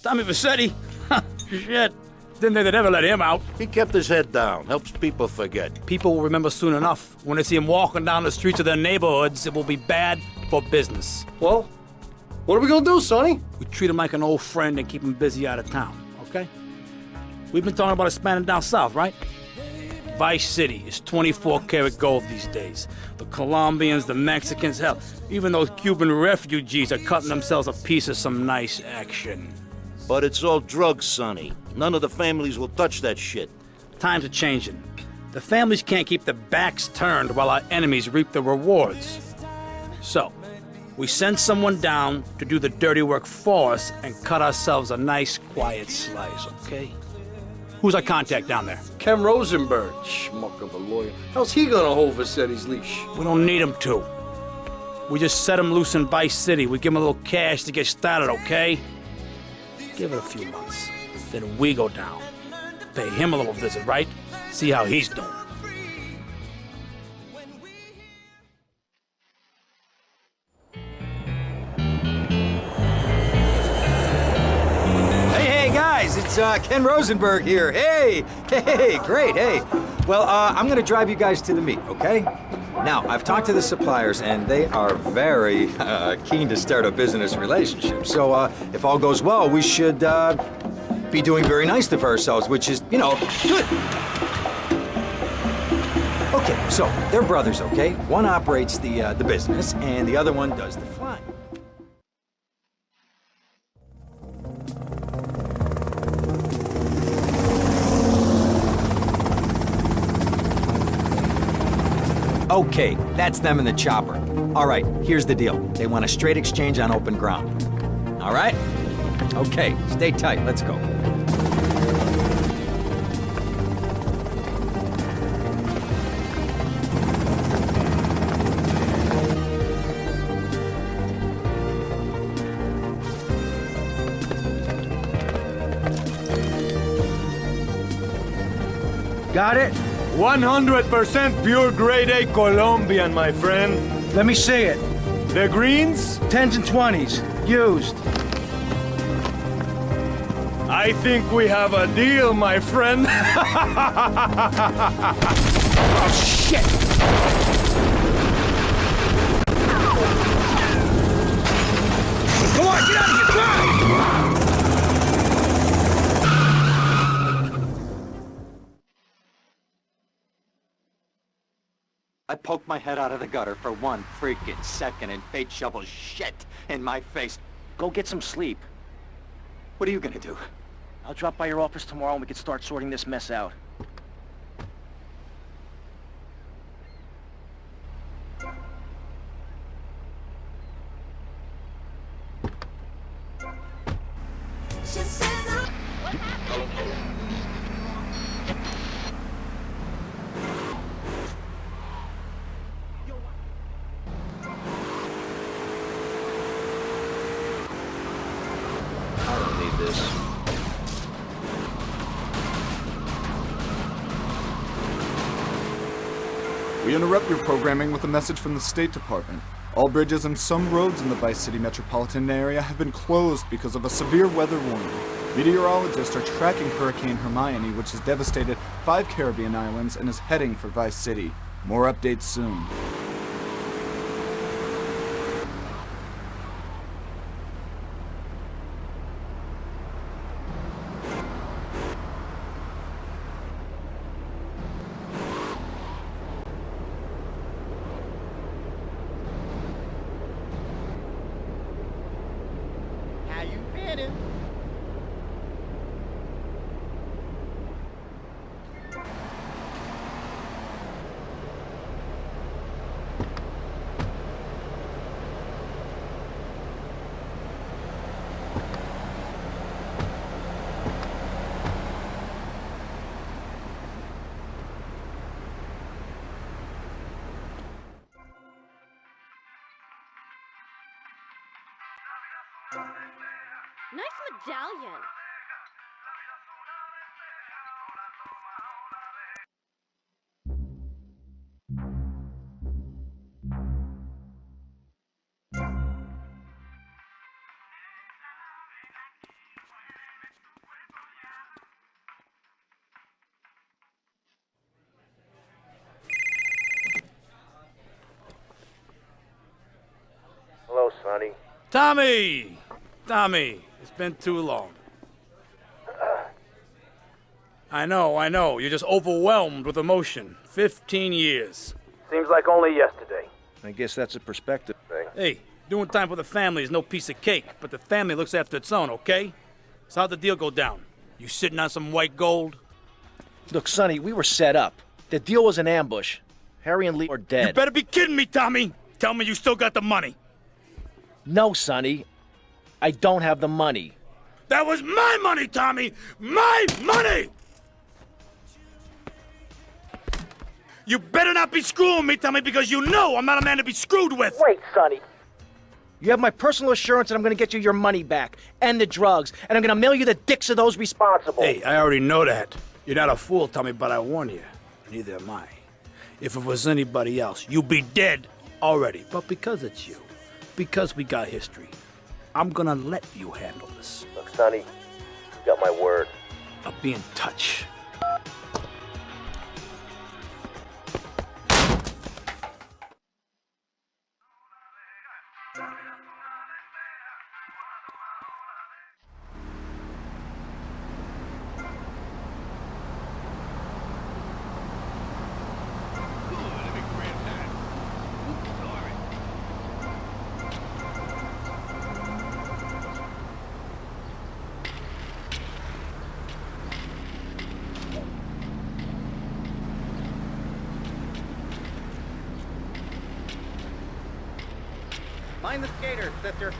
Tommy Vassetti? Shit. Didn't think they'd ever let him out. He kept his head down, helps people forget. People will remember soon enough. When they see him walking down the streets of their neighborhoods, it will be bad for business. Well, what are we gonna do, Sonny? We treat him like an old friend and keep him busy out of town, okay? We've been talking about expanding down south, right? Vice City is 24 karat gold these days. The Colombians, the Mexicans, hell, even those Cuban refugees are cutting themselves a piece of some nice action. But it's all drugs, Sonny. None of the families will touch that shit. Times are changing. The families can't keep their backs turned while our enemies reap the rewards. So, we send someone down to do the dirty work for us and cut ourselves a nice, quiet slice, okay? Who's our contact down there? Ken Rosenberg, schmuck of a lawyer. How's he gonna hold Vassetti's leash? We don't need him to. We just set him loose in Vice City. We give him a little cash to get started, okay? Give it a few months. Then we go down. Pay him a little visit, right? See how he's doing. Hey, guys, it's Ken Rosenberg here. Hey, great, hey. Well, I'm gonna drive you guys to the meet, okay? Now, I've talked to the suppliers, and they are very keen to start a business relationship. So, if all goes well, we should be doing very nicely for ourselves, which is, you know, good. Okay, so they're brothers, okay? One operates the business, and the other one does the flying. Okay, that's them in the chopper. All right, here's the deal. They want a straight exchange on open ground. All right? Okay, stay tight. Let's go. Got it? 100% pure grade A Colombian, my friend. Let me see it. The greens? 10s and 20s. Used. I think we have a deal, my friend. Oh, shit! Come on, get out of here! Drive! I poked my head out of the gutter for 1 freaking second and fate shovels shit in my face. Go get some sleep. What are you gonna do? I'll drop by your office tomorrow and we can start sorting this mess out. I don't need this. We interrupt your programming with a message from the State Department. All bridges and some roads in the Vice City metropolitan area have been closed because of a severe weather warning. Meteorologists are tracking Hurricane Hermione, which has devastated 5 Caribbean islands and is heading for Vice City. More updates soon. How you feeling? Nice medallion. Sonny. Tommy! Tommy, it's been too long. I know. You're just overwhelmed with emotion. 15 years. Seems like only yesterday. I guess that's a perspective thing. Hey, doing time for the family is no piece of cake, but the family looks after its own, okay? So how'd the deal go down? You sitting on some white gold? Look, Sonny, we were set up. The deal was an ambush. Harry and Lee are dead. You better be kidding me, Tommy! Tell me you still got the money. No, Sonny. I don't have the money. That was my money, Tommy! My money! You better not be screwing me, Tommy, because you know I'm not a man to be screwed with! Wait, Sonny. You have my personal assurance that I'm going to get you your money back, and the drugs, and I'm going to mail you the dicks of those responsible. Hey, I already know that. You're not a fool, Tommy, but I warn you. Neither am I. If it was anybody else, you'd be dead already. But because it's you, because we got history, I'm gonna let you handle this. Look, Sonny, you got my word. I'll be in touch. Mind the skater, sister.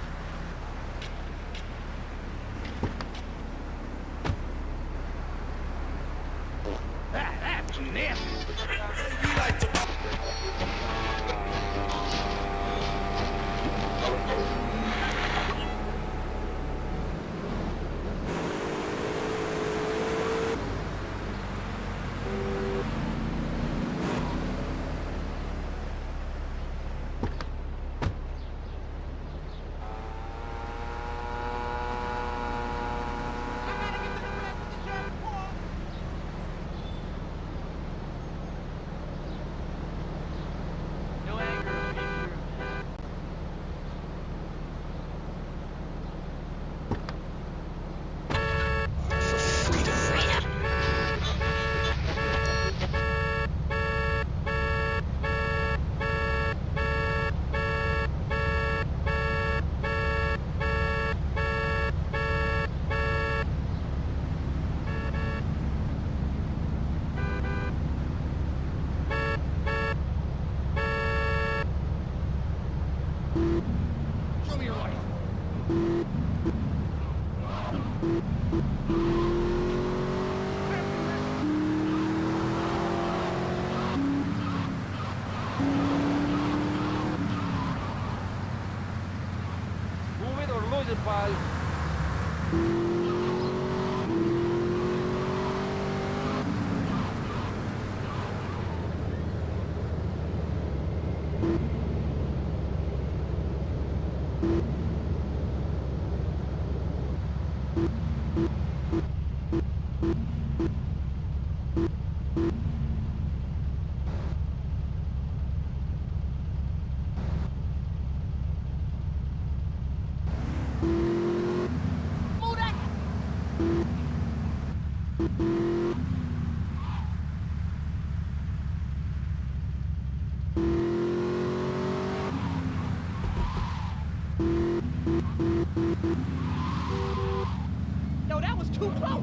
Yo, that was too close.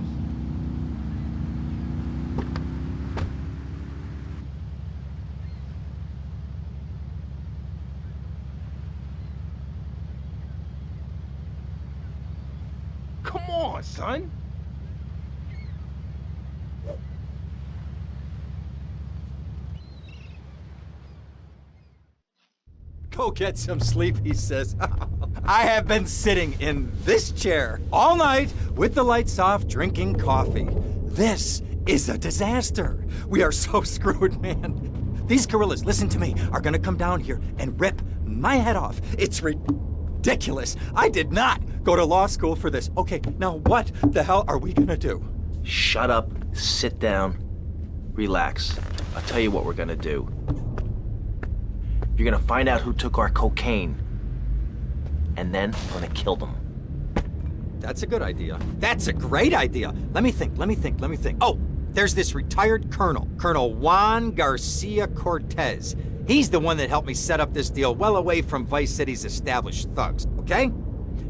Come on, son. Go get some sleep, he says. I have been sitting in this chair all night with the lights off, drinking coffee. This is a disaster. We are so screwed, man. These gorillas, listen to me, are gonna come down here and rip my head off. It's ridiculous. I did not go to law school for this. Okay, now what the hell are we gonna do? Shut up, sit down, relax. I'll tell you what we're gonna do. You're gonna find out who took our cocaine. and then I'm gonna kill them. That's a good idea. That's a great idea. Let me think. Oh, there's this retired colonel, Colonel Juan Garcia Cortez. He's the one that helped me set up this deal well away from Vice City's established thugs, okay?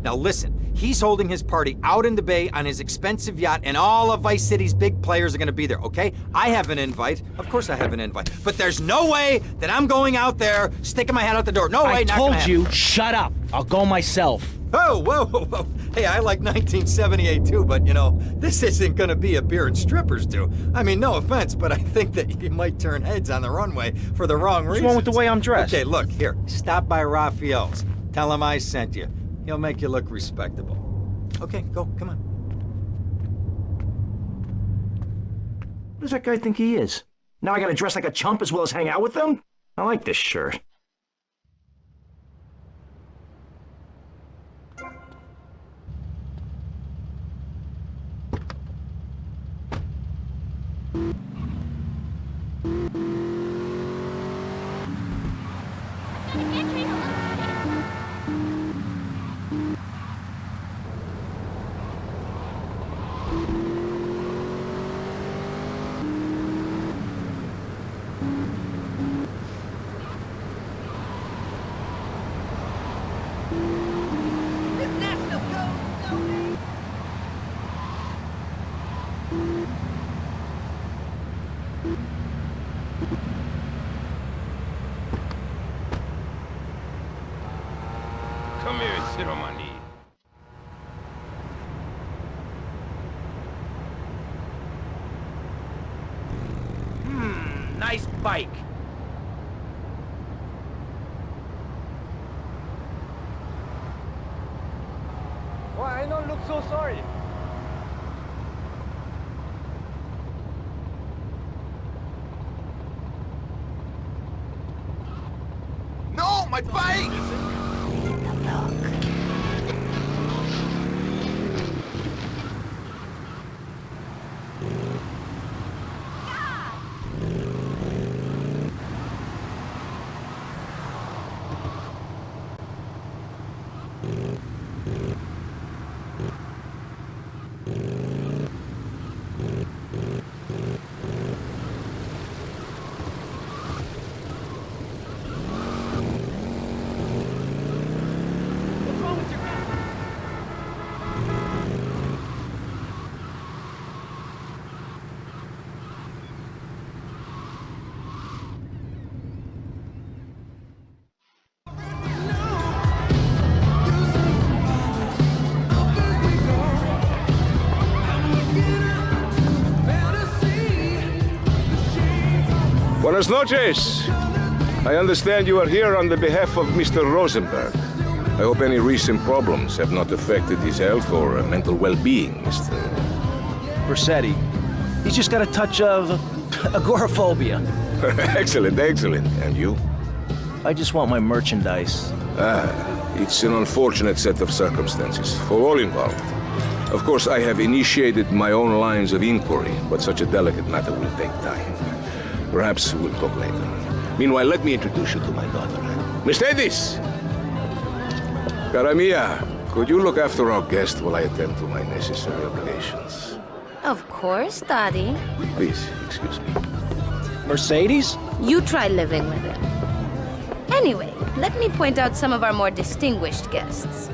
Now listen, he's holding his party out in the bay on his expensive yacht, and all of Vice City's big players are gonna be there, okay? I have an invite. Of course I have an invite. But there's no way that I'm going out there sticking my head out the door. No way, I not gonna told happen. you, shut up. I'll go myself. Oh, whoa. Hey, I like 1978 too, but you know, this isn't gonna be a beer and strippers do. I mean, no offense, but I think that you might turn heads on the runway for the wrong reasons. What's wrong with the way I'm dressed? Okay, look, here, stop by Raphael's. Tell him I sent you. He'll make you look respectable. Okay, go, come on. What does that guy think he is? Now I gotta dress like a chump as well as hang out with them? I like this shirt. Come here and sit on my knee. Nice bike. Why I don't look so sorry? No, my bike! Buenas noches. I understand you are here on the behalf of Mr. Rosenberg. I hope any recent problems have not affected his health or mental well-being, Mr. Vercetti. He's just got a touch of agoraphobia. Excellent. And you? I just want my merchandise. It's an unfortunate set of circumstances for all involved. Of course, I have initiated my own lines of inquiry, but such a delicate matter will take time. Perhaps we'll talk later. Meanwhile, let me introduce you to my daughter. Mercedes! Cara mia, could you look after our guest while I attend to my necessary obligations? Of course, Daddy. Please, excuse me. Mercedes? You try living with him. Anyway, let me point out some of our more distinguished guests.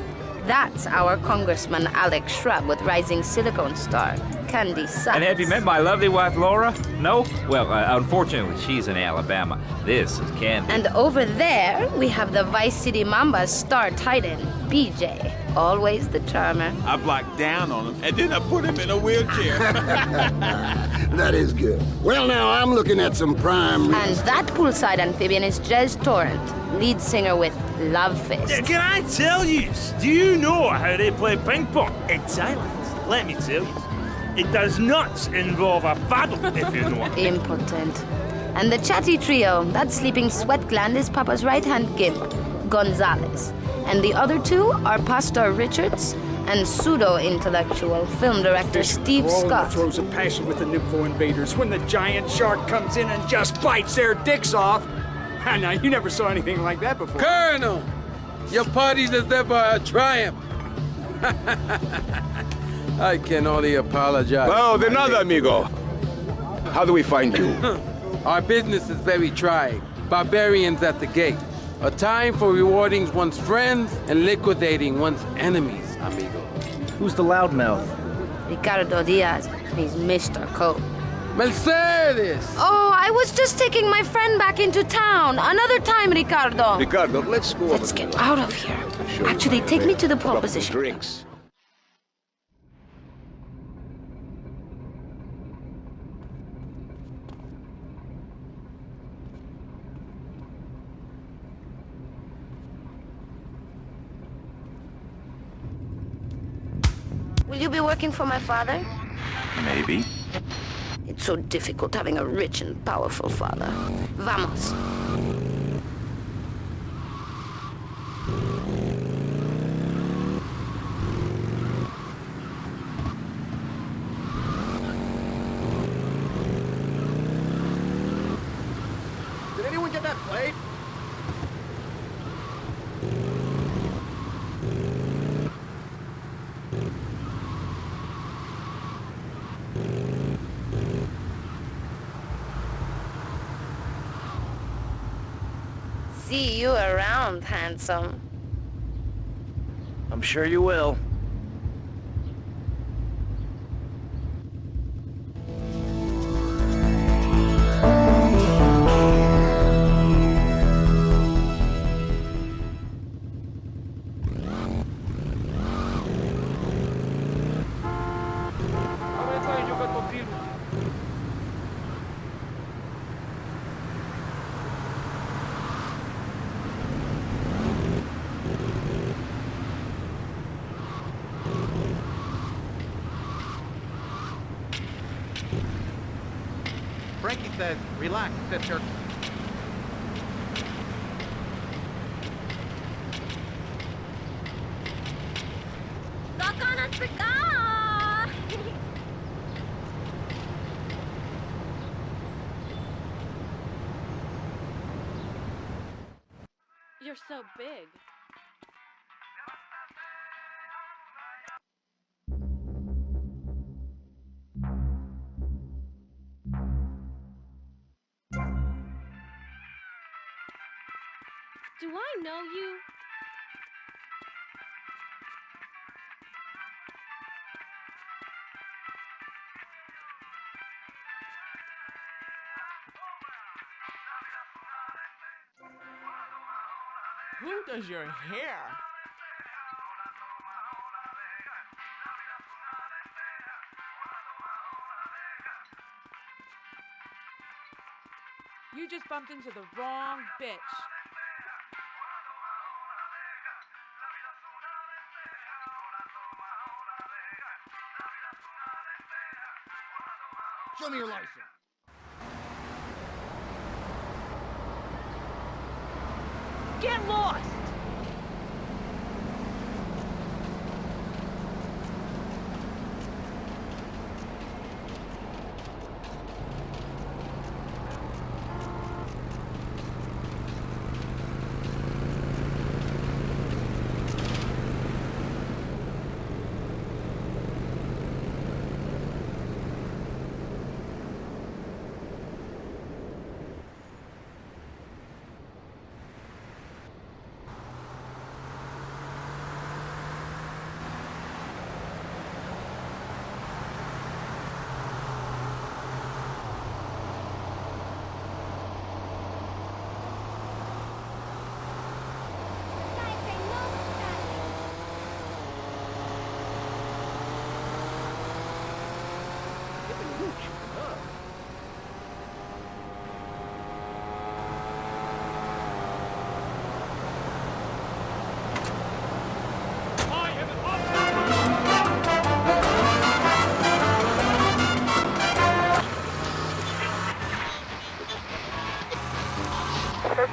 That's our Congressman Alex Shrub with rising silicone star, Candy Sachs. And have you met my lovely wife, Laura? No? Well, unfortunately, she's in Alabama. This is Candy. And over there, we have the Vice City Mamba's star titan, BJ. Always the charmer. I blocked down on him, and then I put him in a wheelchair. That is good. Well, now, I'm looking at some prime... And that poolside amphibian is Jez Torrent, lead singer with Love Fist. Can I tell you? Do you know how they play ping pong? It's silent. Let me tell you. It does not involve a paddle, if you know what I mean. Impotent. And the chatty trio, that sleeping sweat gland is Papa's right-hand gimp, Gonzalez. And the other two are Pastor Richards and pseudo-intellectual film director Steve Scott. Throws a passion with the Nympho invaders when the giant shark comes in and just bites their dicks off. Now, you never saw anything like that before. Colonel! Your party is never a triumph. I can only apologize. Oh, de nada, amigo. How do we find you? Our business is very trying. Barbarians at the gate. A time for rewarding one's friends and liquidating one's enemies, amigo. Who's the loudmouth? Ricardo Diaz. He's Mr. Cope. Mercedes! Oh, I was just taking my friend back into town. Another time, Ricardo. Ricardo, let's go. Let's get out of here. Actually, take me to the pole position. Drinks. Will you be working for my father? Maybe. It's so difficult having a rich and powerful father. Vamos. Did anyone get that plate? See you around, handsome. I'm sure you will. Frankie says, relax, sister. You're so big. Do I know you? Who does your hair? You just bumped into the wrong bitch. Show me your license. Get lost!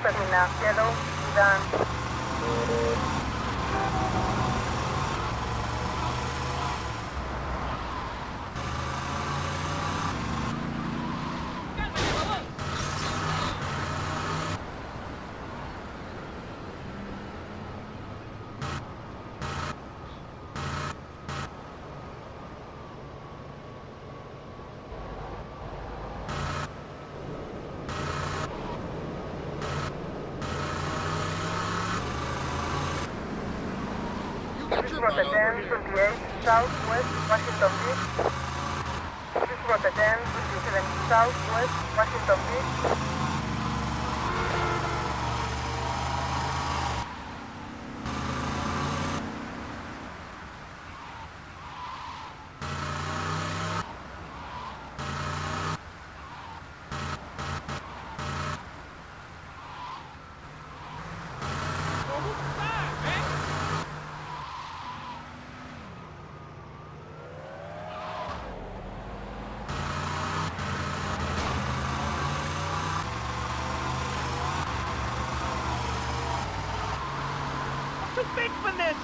Terminal Yellow, Ivan. Rota 1028, Southwest Washington Beach. This is Rota 1027, Southwest Washington Beach. Too big for this!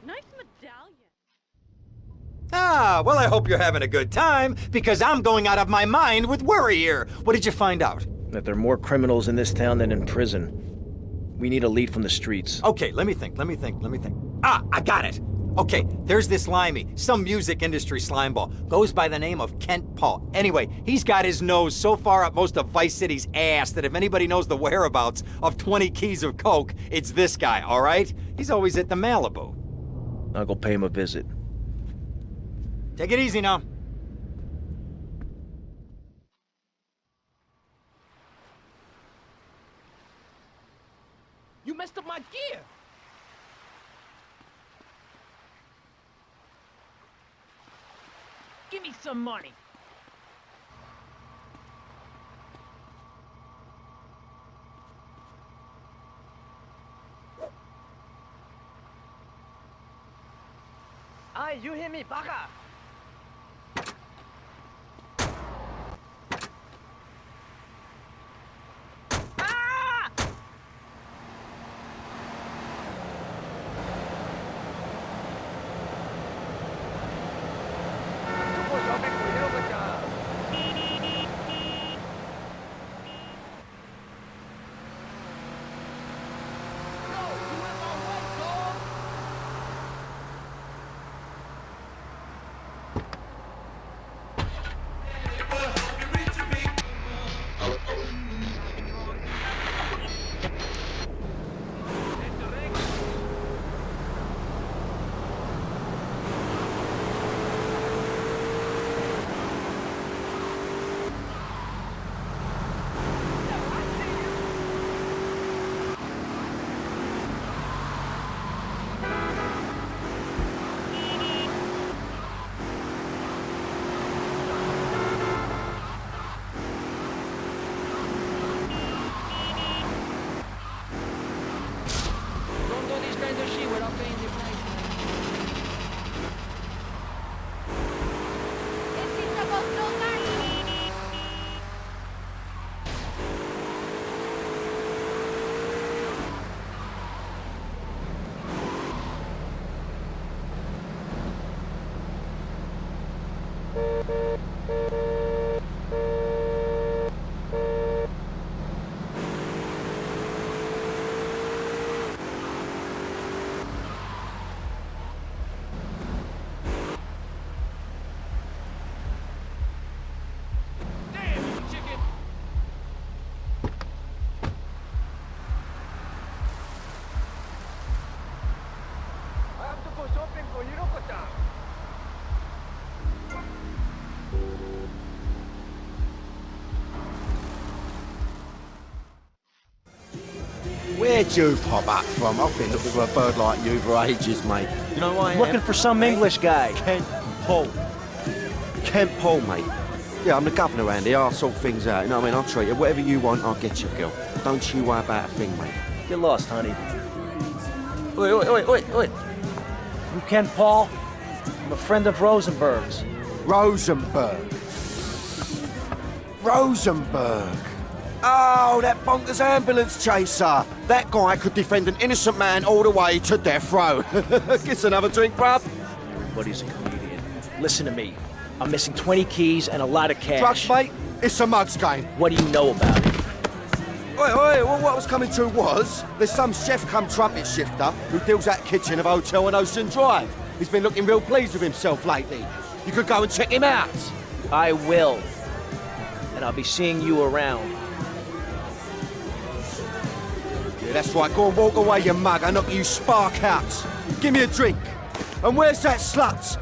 Nice medallion. Ah, well, I hope you're having a good time, because I'm going out of my mind with worry here. What did you find out? That there are more criminals in this town than in prison. We need a lead from the streets. Okay, let me think. Ah, I got it. Okay, there's this limey, some music industry slimeball. Goes by the name of Kent Paul. Anyway, he's got his nose so far up most of Vice City's ass that if anybody knows the whereabouts of 20 keys of coke, it's this guy, all right? He's always at the Malibu. I'll go pay him a visit. Take it easy now. You messed up my gear! Give me some money! Aye, you hear me, baka! Where'd you pop up from? I've been looking for a bird like you for ages, mate. You know why I am? Looking for some English guy. Kent Paul. Kent Paul, mate. Yeah, I'm the governor around here. I'll sort things out. You know what I mean? I'll treat you. Whatever you want, I'll get you, girl. Don't you worry about a thing, mate. Get lost, honey. Oi, oi, oi, oi, oi. You Kent Paul? I'm a friend of Rosenberg's. Rosenberg. Rosenberg. Oh, that bonkers ambulance chaser. That guy could defend an innocent man all the way to death row. Get another drink, bruv. Everybody's a comedian. Listen to me. I'm missing 20 keys and a lot of cash. Drugs, mate? It's a mug's game. What do you know about it? Oi, well, what I was coming to was, there's some chef come trumpet shifter who deals at kitchen of a hotel on Ocean Drive. He's been looking real pleased with himself lately. You could go and check him out. I will. And I'll be seeing you around. Yeah, that's right. Go and walk away, you mug. I knock you spark out. Give me a drink. And where's that slut?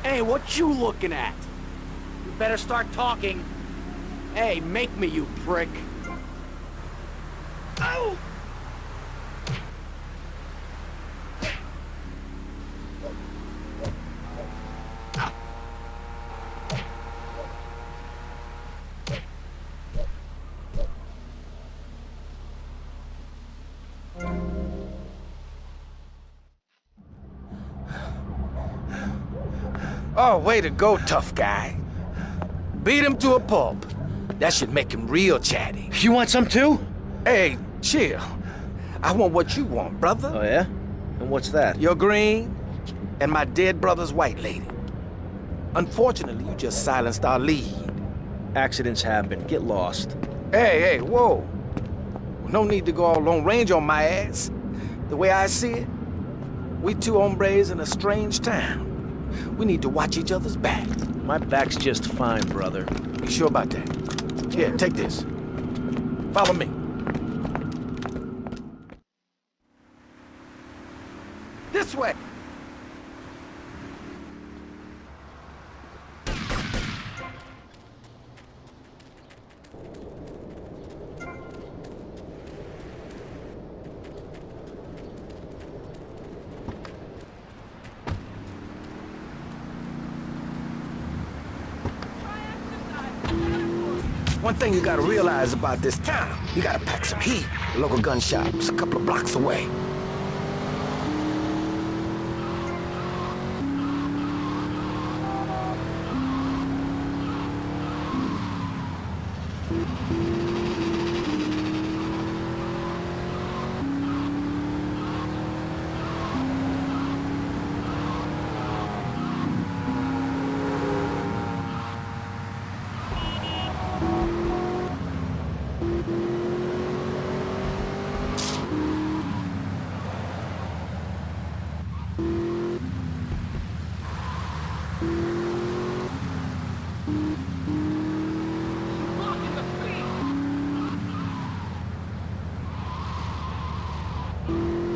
Hey, what you looking at? You better start talking. Hey, make me, you prick. Oh! Oh, way to go, tough guy. Beat him to a pulp. That should make him real chatty. You want some too? Hey, chill. I want what you want, brother. Oh, yeah? And what's that? Your green and my dead brother's white lady. Unfortunately, you just silenced our lead. Accidents happen. Get lost. Hey, whoa. No need to go all long range on my ass. The way I see it, we two hombres in a strange town. We need to watch each other's back. My back's just fine, brother. You sure about that? Here, take this. Follow me. This way. One thing you gotta realize about this town, you gotta pack some heat. The local gun shop's a couple of blocks away.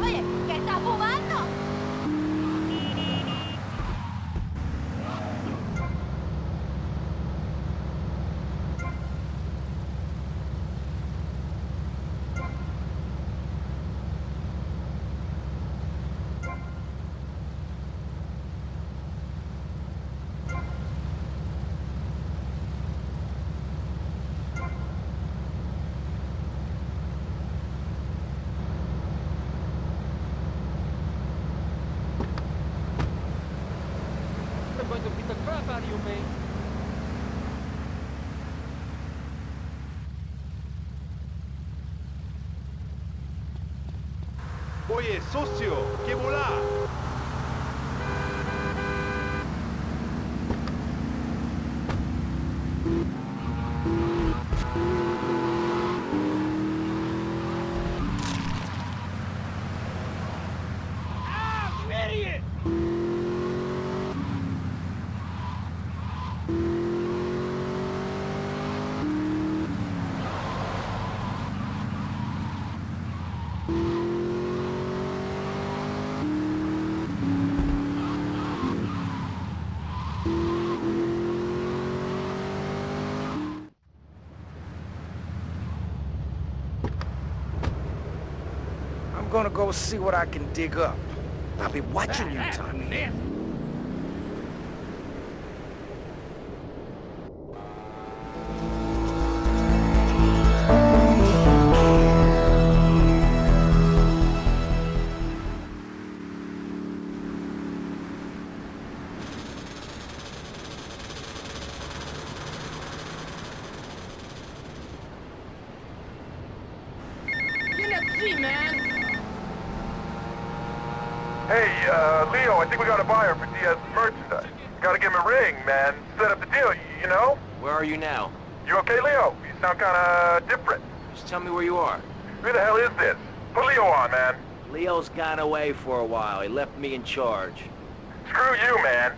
Oye, ¿qué estás fumando? I'm going to beat the crap out of you, mate. Oye, socio, ¿qué volá? Ah, you idiot! gonna go see what I can dig up. I'll be watching you, Tommy. Hey, Leo, I think we got a buyer for Diaz's merchandise. Gotta give him a ring, man. Set up the deal, you know? Where are you now? You okay, Leo? You sound kinda different. Just tell me where you are. Who the hell is this? Put Leo on, man. Leo's gone away for a while. He left me in charge. Screw you, man.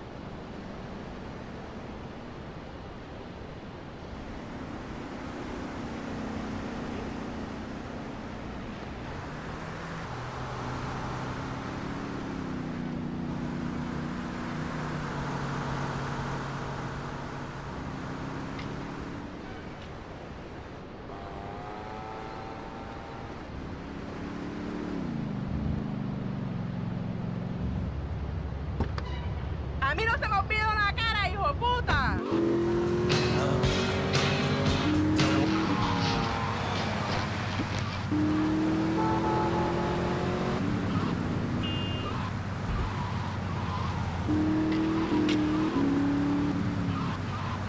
A mí no se me olvida la cara, hijo de puta.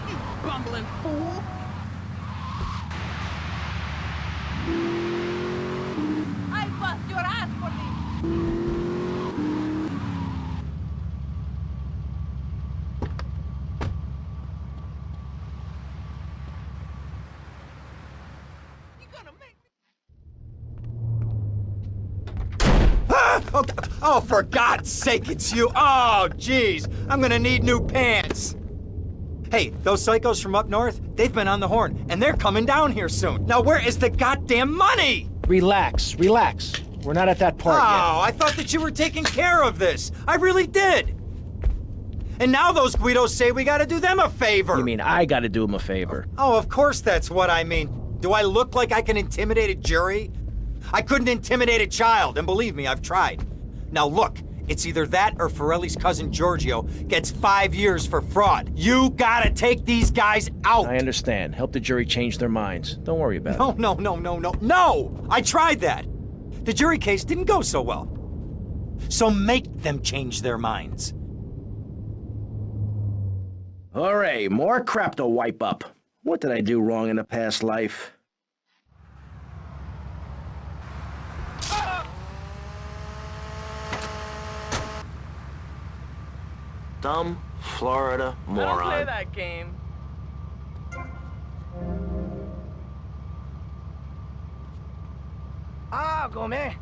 You bumbling fool. I bust your ass for this. Oh, for God's sake, it's you! Oh, jeez, I'm gonna need new pants! Hey, those psychos from up north, they've been on the horn, and they're coming down here soon. Now, where is the goddamn money? Relax, relax. We're not at that part yet. Oh, I thought that you were taking care of this. I really did. And now those Guidos say we gotta do them a favor. You mean I gotta do him a favor? Oh, of course that's what I mean. Do I look like I can intimidate a jury? I couldn't intimidate a child, and believe me, I've tried. Now look, it's either that or Forelli's cousin Giorgio gets 5 years for fraud. You gotta take these guys out! I understand. Help the jury change their minds. Don't worry about it. No! I tried that! The jury case didn't go so well. So make them change their minds. Alright, more crap to wipe up. What did I do wrong in a past life? Dumb Florida moron. Don't play that game. Ah, Gomez.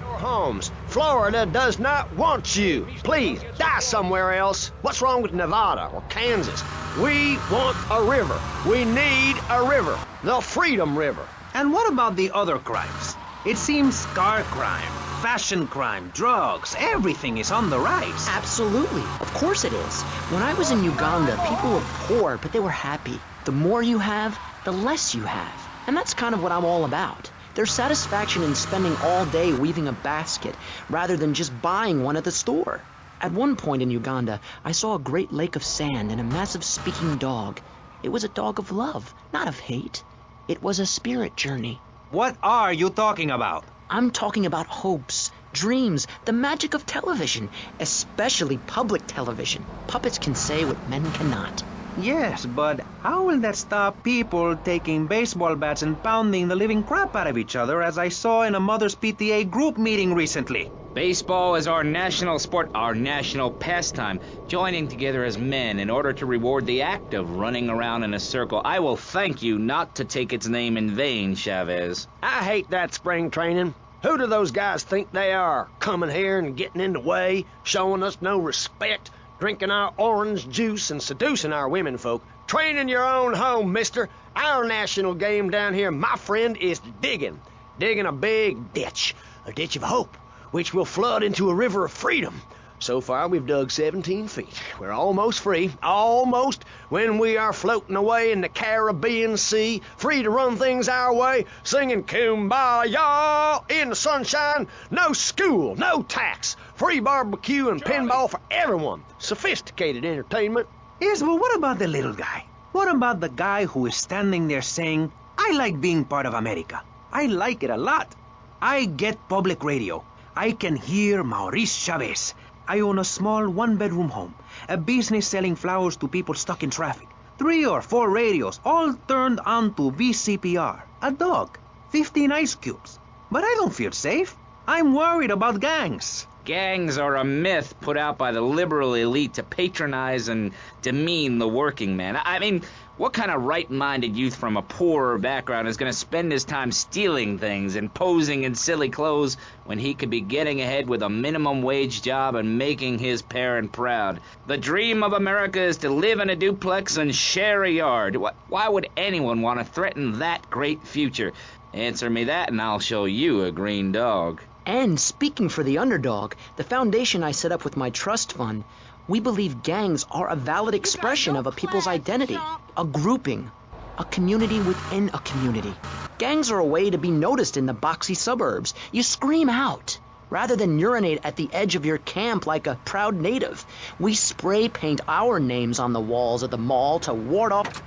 Holmes, Florida does not want you. Please, die somewhere else. What's wrong with Nevada or Kansas? We want a river. We need a river. The Freedom River. And what about the other crimes? It seems car crime, fashion crime, drugs, everything is on the rise. Absolutely. Of course it is. When I was in Uganda, people were poor, but they were happy. The more you have, the less you have. And that's kind of what I'm all about. There's satisfaction in spending all day weaving a basket rather than just buying one at the store. At one point in Uganda, I saw a great lake of sand and a massive speaking dog. It was a dog of love, not of hate. It was a spirit journey. What are you talking about? I'm talking about hopes, dreams, the magic of television, especially public television. Puppets can say what men cannot. Yes, but how will that stop people taking baseball bats and pounding the living crap out of each other, as I saw in a Mother's PTA group meeting recently? Baseball is our national sport, our national pastime, joining together as men in order to reward the act of running around in a circle. I will thank you not to take its name in vain, Chavez. I hate that spring training. Who do those guys think they are? Coming here and getting in the way, showing us no respect, drinking our orange juice and seducing our women folk. Train in your own home, mister. Our national game down here, my friend, is digging. Digging a big ditch, a ditch of hope, which will flood into a river of freedom. So far, we've dug 17 feet. We're almost free. Almost. When we are floating away in the Caribbean Sea, free to run things our way, singing Kumbaya in the sunshine. No school, no tax. Free barbecue and pinball for everyone. Sophisticated entertainment. Yes, but what about the little guy? What about the guy who is standing there saying, I like being part of America. I like it a lot. I get public radio. I can hear Maurice Chavez. I own a small one-bedroom home, a business selling flowers to people stuck in traffic. 3 or 4 radios, all turned on to VCPR. A dog. 15 ice cubes. But I don't feel safe. I'm worried about gangs. Gangs are a myth put out by the liberal elite to patronize and demean the working man. I mean, what kind of right-minded youth from a poorer background is going to spend his time stealing things and posing in silly clothes when he could be getting ahead with a minimum wage job and making his parent proud? The dream of America is to live in a duplex and share a yard. Why would anyone want to threaten that great future? Answer me that and I'll show you a green dog. And speaking for the underdog, the foundation I set up with my trust fund, we believe gangs are a valid expression of a people's identity, a grouping, a community within a community. Gangs are a way to be noticed in the boxy suburbs. You scream out. Rather than urinate at the edge of your camp like a proud native, we spray paint our names on the walls of the mall to ward off.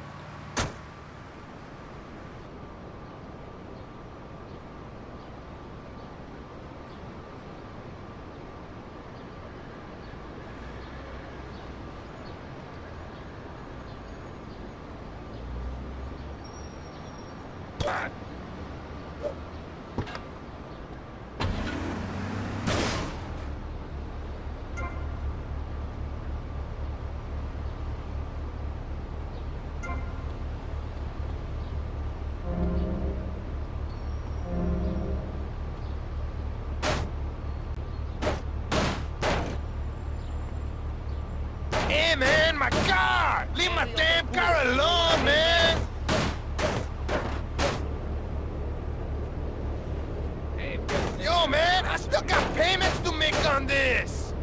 Hey, man, my car! Leave my damn car alone, man! Yo, man, I still got payments to make on this!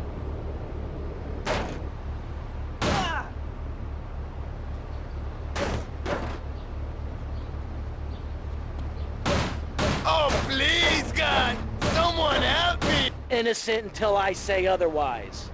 Oh, please, God! Someone help me! Innocent until I say otherwise.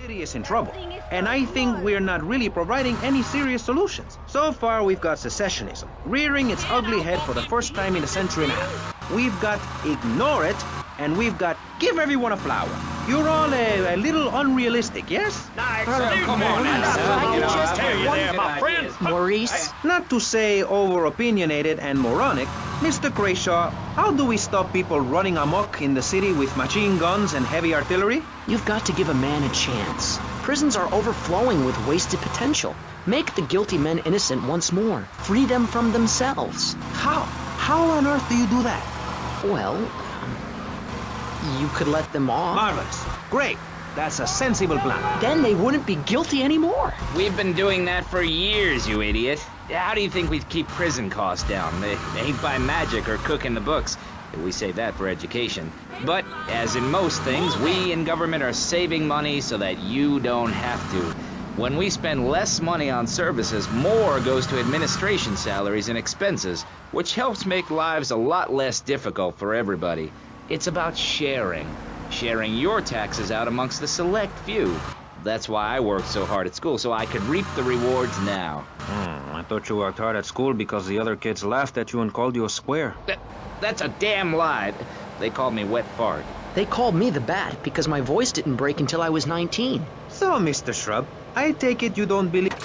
City is in trouble, and I think we're not really providing any serious solutions. So far, we've got secessionism, rearing its ugly head for the first time in a century and a half. We've got ignore it, and we've got give everyone a flower. You're all a little unrealistic, yes? Come on, Maurice? Not to say over-opinionated and moronic, Mr. Crashaw, how do we stop people running amok in the city with machine guns and heavy artillery? You've got to give a man a chance. Prisons are overflowing with wasted potential. Make the guilty men innocent once more. Free them from themselves. How? How on earth do you do that? Well, you could let them off. Marvelous. Great. That's a sensible plan. Then they wouldn't be guilty anymore. We've been doing that for years, you idiot. How do you think we keep prison costs down? They ain't by magic or cooking the books. We save that for education. But, as in most things, we in government are saving money so that you don't have to. When we spend less money on services, more goes to administration salaries and expenses, which helps make lives a lot less difficult for everybody. It's about sharing. Sharing your taxes out amongst the select few. That's why I worked so hard at school, so I could reap the rewards now. I thought you worked hard at school because the other kids laughed at you and called you a square. That's a damn lie. They called me Wet Fart. They called me the Bat because my voice didn't break until I was 19. So, Mr. Shrub, I take it you don't believe...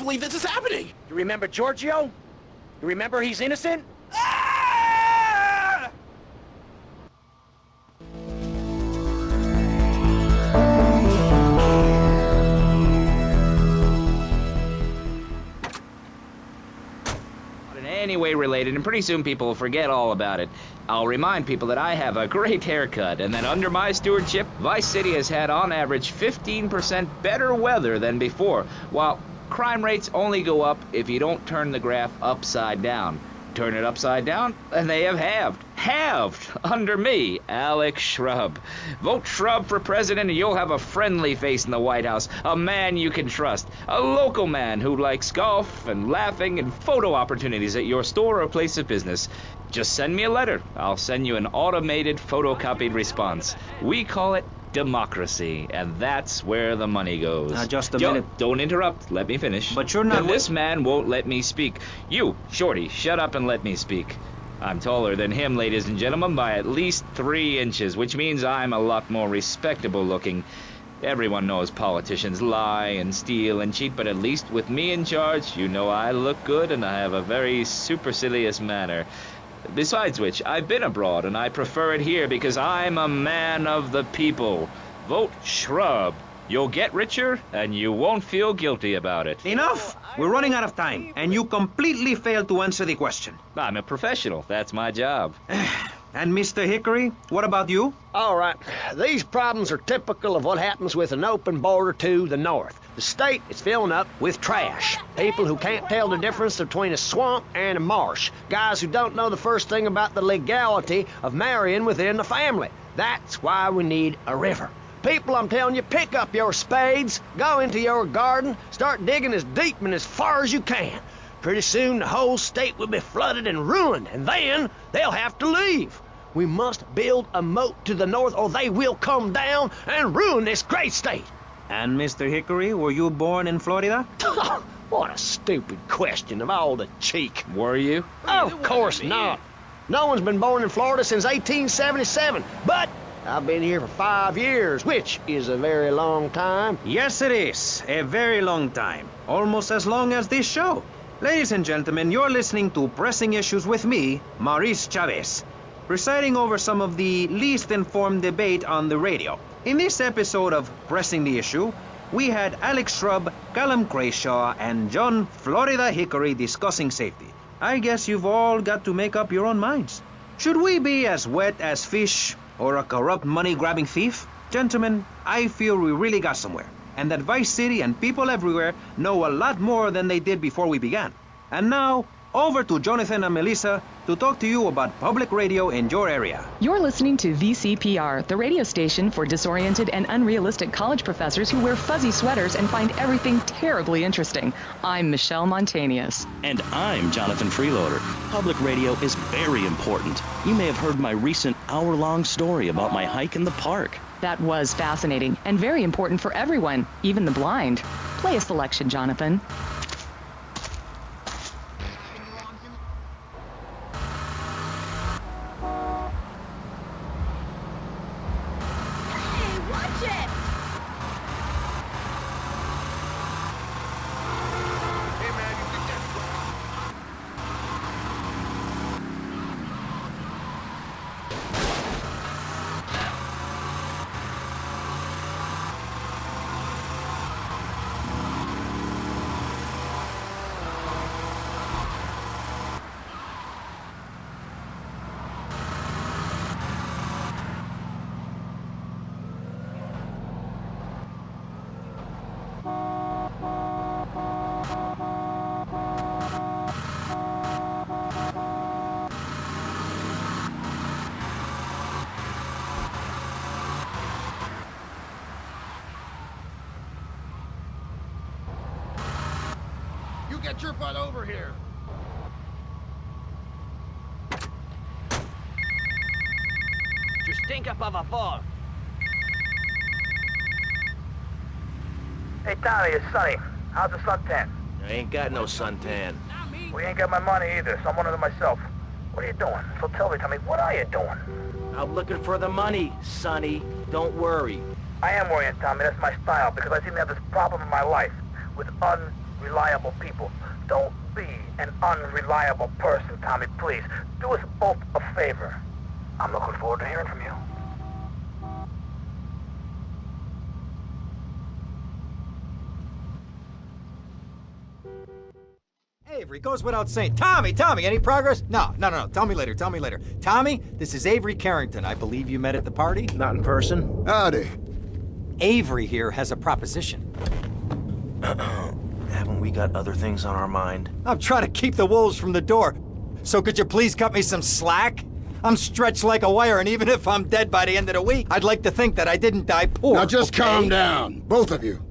believe this is happening. You remember Giorgio? You remember he's innocent? In any way related, and pretty soon people will forget all about it. I'll remind people that I have a great haircut, and that under my stewardship, Vice City has had on average 15% better weather than before, while crime rates only go up if you don't turn the graph upside down. Turn it upside down, and they have halved. Halved! Under me, Alex Shrub. Vote Shrub for president and you'll have a friendly face in the White House. A man you can trust. A local man who likes golf and laughing and photo opportunities at your store or place of business. Just send me a letter. I'll send you an automated photocopied response. We call it democracy, and that's where the money goes. Now, just a minute. Don't interrupt. Let me finish. But you're not... This man won't let me speak. You, Shorty, shut up and let me speak. I'm taller than him, ladies and gentlemen, by at least 3 inches, which means I'm a lot more respectable looking. Everyone knows politicians lie and steal and cheat, but at least with me in charge, you know I look good and I have a very supercilious manner. Besides which, I've been abroad, and I prefer it here because I'm a man of the people. Vote Shrub. You'll get richer, and you won't feel guilty about it. Enough! We're running out of time, and you completely failed to answer the question. I'm a professional. That's my job. And Mr. Hickory, what about you? All right. These problems are typical of what happens with an open border to the north. The state is filling up with trash. People who can't tell the difference between a swamp and a marsh. Guys who don't know the first thing about the legality of marrying within the family. That's why we need a river. People, I'm telling you, pick up your spades, go into your garden, start digging as deep and as far as you can. Pretty soon the whole state will be flooded and ruined, and then they'll have to leave. We must build a moat to the north or they will come down and ruin this great state. And Mr. Hickory, were you born in Florida? What a stupid question of all the cheek. Were you? Oh, of course not. No one's been born in Florida since 1877, but I've been here for 5 years, which is a very long time. Yes, it is. A very long time. Almost as long as this show. Ladies and gentlemen, you're listening to Pressing Issues with me, Maurice Chavez, presiding over some of the least informed debate on the radio. In this episode of Pressing the Issue, we had Alex Shrub, Callum Crayshaw, and John Florida Hickory discussing safety. I guess you've all got to make up your own minds. Should we be as wet as fish or a corrupt money-grabbing thief? Gentlemen, I feel we really got somewhere, and that Vice City and people everywhere know a lot more than they did before we began. And now, over to Jonathan and Melissa to talk to you about public radio in your area. You're listening to VCPR, the radio station for disoriented and unrealistic college professors who wear fuzzy sweaters and find everything terribly interesting. I'm Michelle Montanius. And I'm Jonathan Freeloader. Public radio is very important. You may have heard my recent hour-long story about my hike in the park. That was fascinating and very important for everyone, even the blind. Play a selection, Jonathan. Get your butt over here! You stink up of a bug. Hey, Tommy, it's Sonny. How's the suntan? I ain't got no suntan. We ain't got my money either, so I'm one of them myself. What are you doing? So tell me, Tommy, what are you doing? I'm looking for the money, Sonny. Don't worry. I am worrying, Tommy. That's my style, because I seem to have this problem in my life with reliable people. Don't be an unreliable person, Tommy, please. Do us both a favor. I'm looking forward to hearing from you. Avery, goes without saying. Tommy, any progress? No. Tell me later. Tommy, this is Avery Carrington. I believe you met at the party? Not in person. Howdy. Avery here has a proposition. Haven't we got other things on our mind? I'm trying to keep the wolves from the door. So could you please cut me some slack? I'm stretched like a wire, and even if I'm dead by the end of the week, I'd like to think that I didn't die poor. Now just calm down, both of you.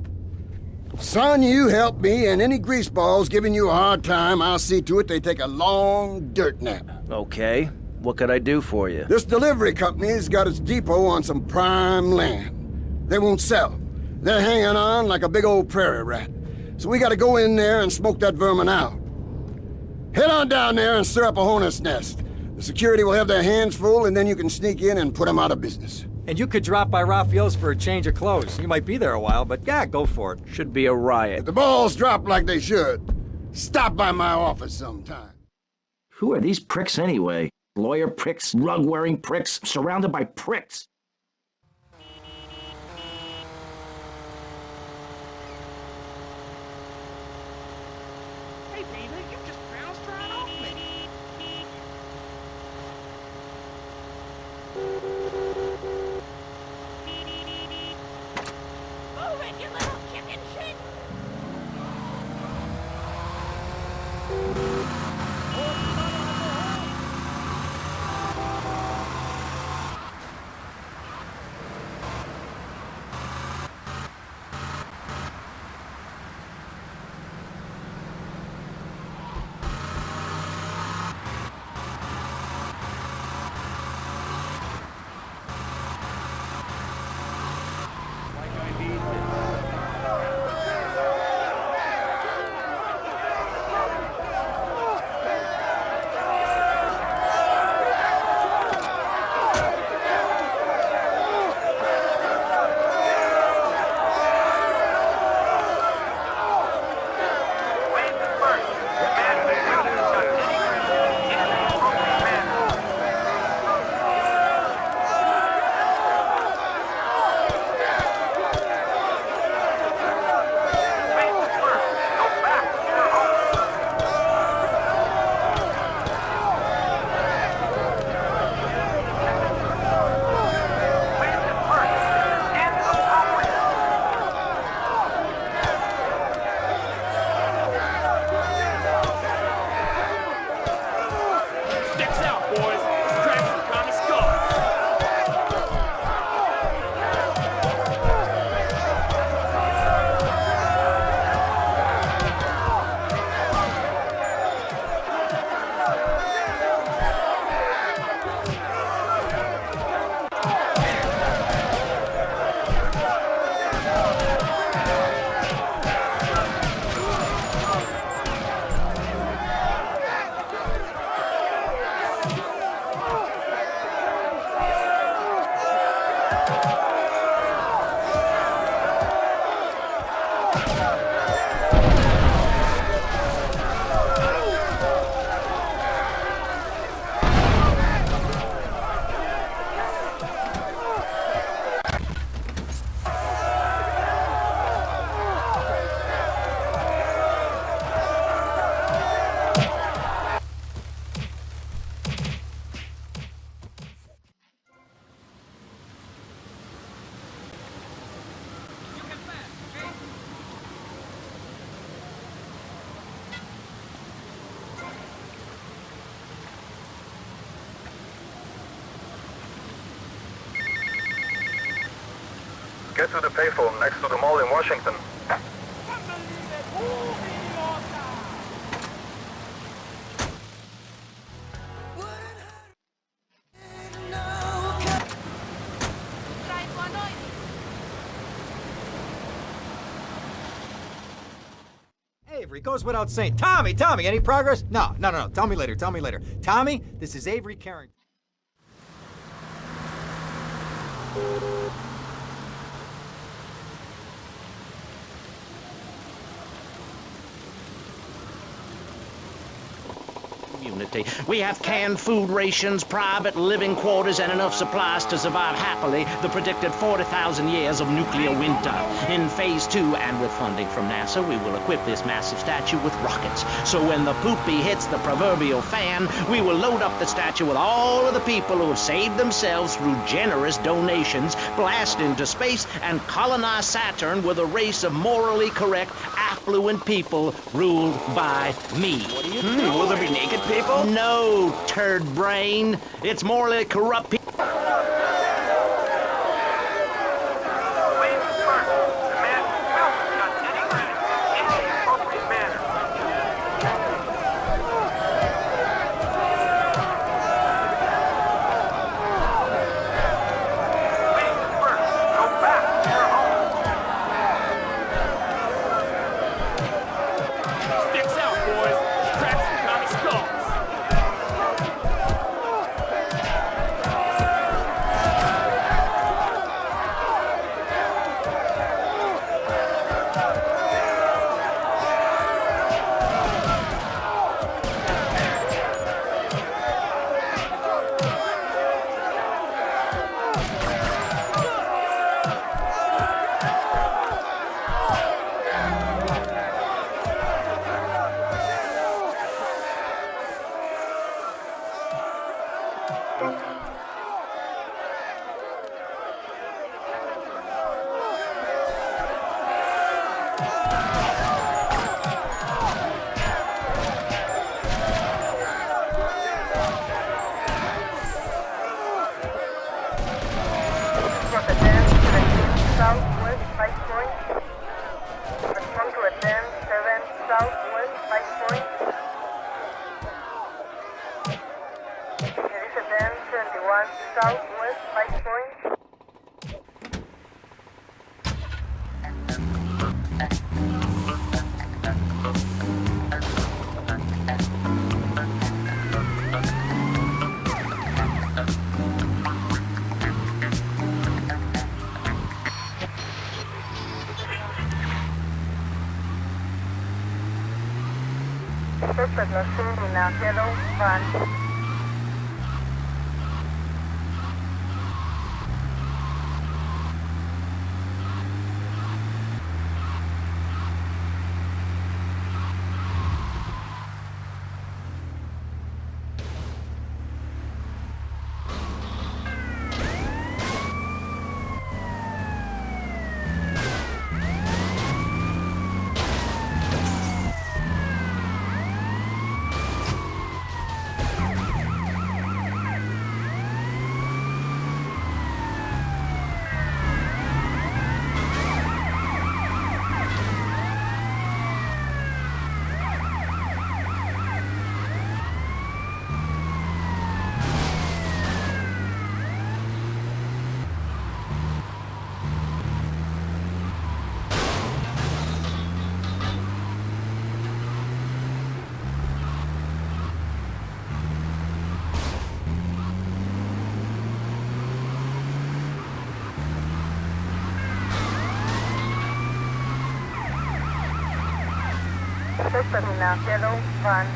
Son, you help me, and any greaseballs giving you a hard time, I'll see to it they take a long dirt nap. Okay. What could I do for you? This delivery company's got its depot on some prime land. They won't sell. They're hanging on like a big old prairie rat. So we gotta go in there and smoke that vermin out. Head on down there and stir up a hornet's nest. The security will have their hands full, and then you can sneak in and put them out of business. And you could drop by Raphael's for a change of clothes. You might be there a while, but yeah, go for it. Should be a riot. If the balls drop like they should, stop by my office sometime. Who are these pricks anyway? Lawyer pricks, rug-wearing pricks, surrounded by pricks. Hey, Peter, you just bounced right off me. Move it, you little chicken shit! Get to the payphone next to the mall in Washington. Avery, goes without saying. Tommy, any progress? No. Tell me later. Tommy, this is Avery Carrington. community. We have canned food rations, private living quarters, and enough supplies to survive happily the predicted 40,000 years of nuclear winter. In Phase 2, and with funding from NASA, we will equip this massive statue with rockets. So when the poopy hits the proverbial fan, we will load up the statue with all of the people who have saved themselves through generous donations, blast into space, and colonize Saturn with a race of morally correct, affluent people ruled by me. What are you doing? Will there be naked people? No, turd brain. It's morally corrupt people. Southwest 5 point. Respond to attend 7 Southwest 5 point. It is attend 71 Southwest 5 point. Suspect was seen in a yellow van. Suspect in a yellow van.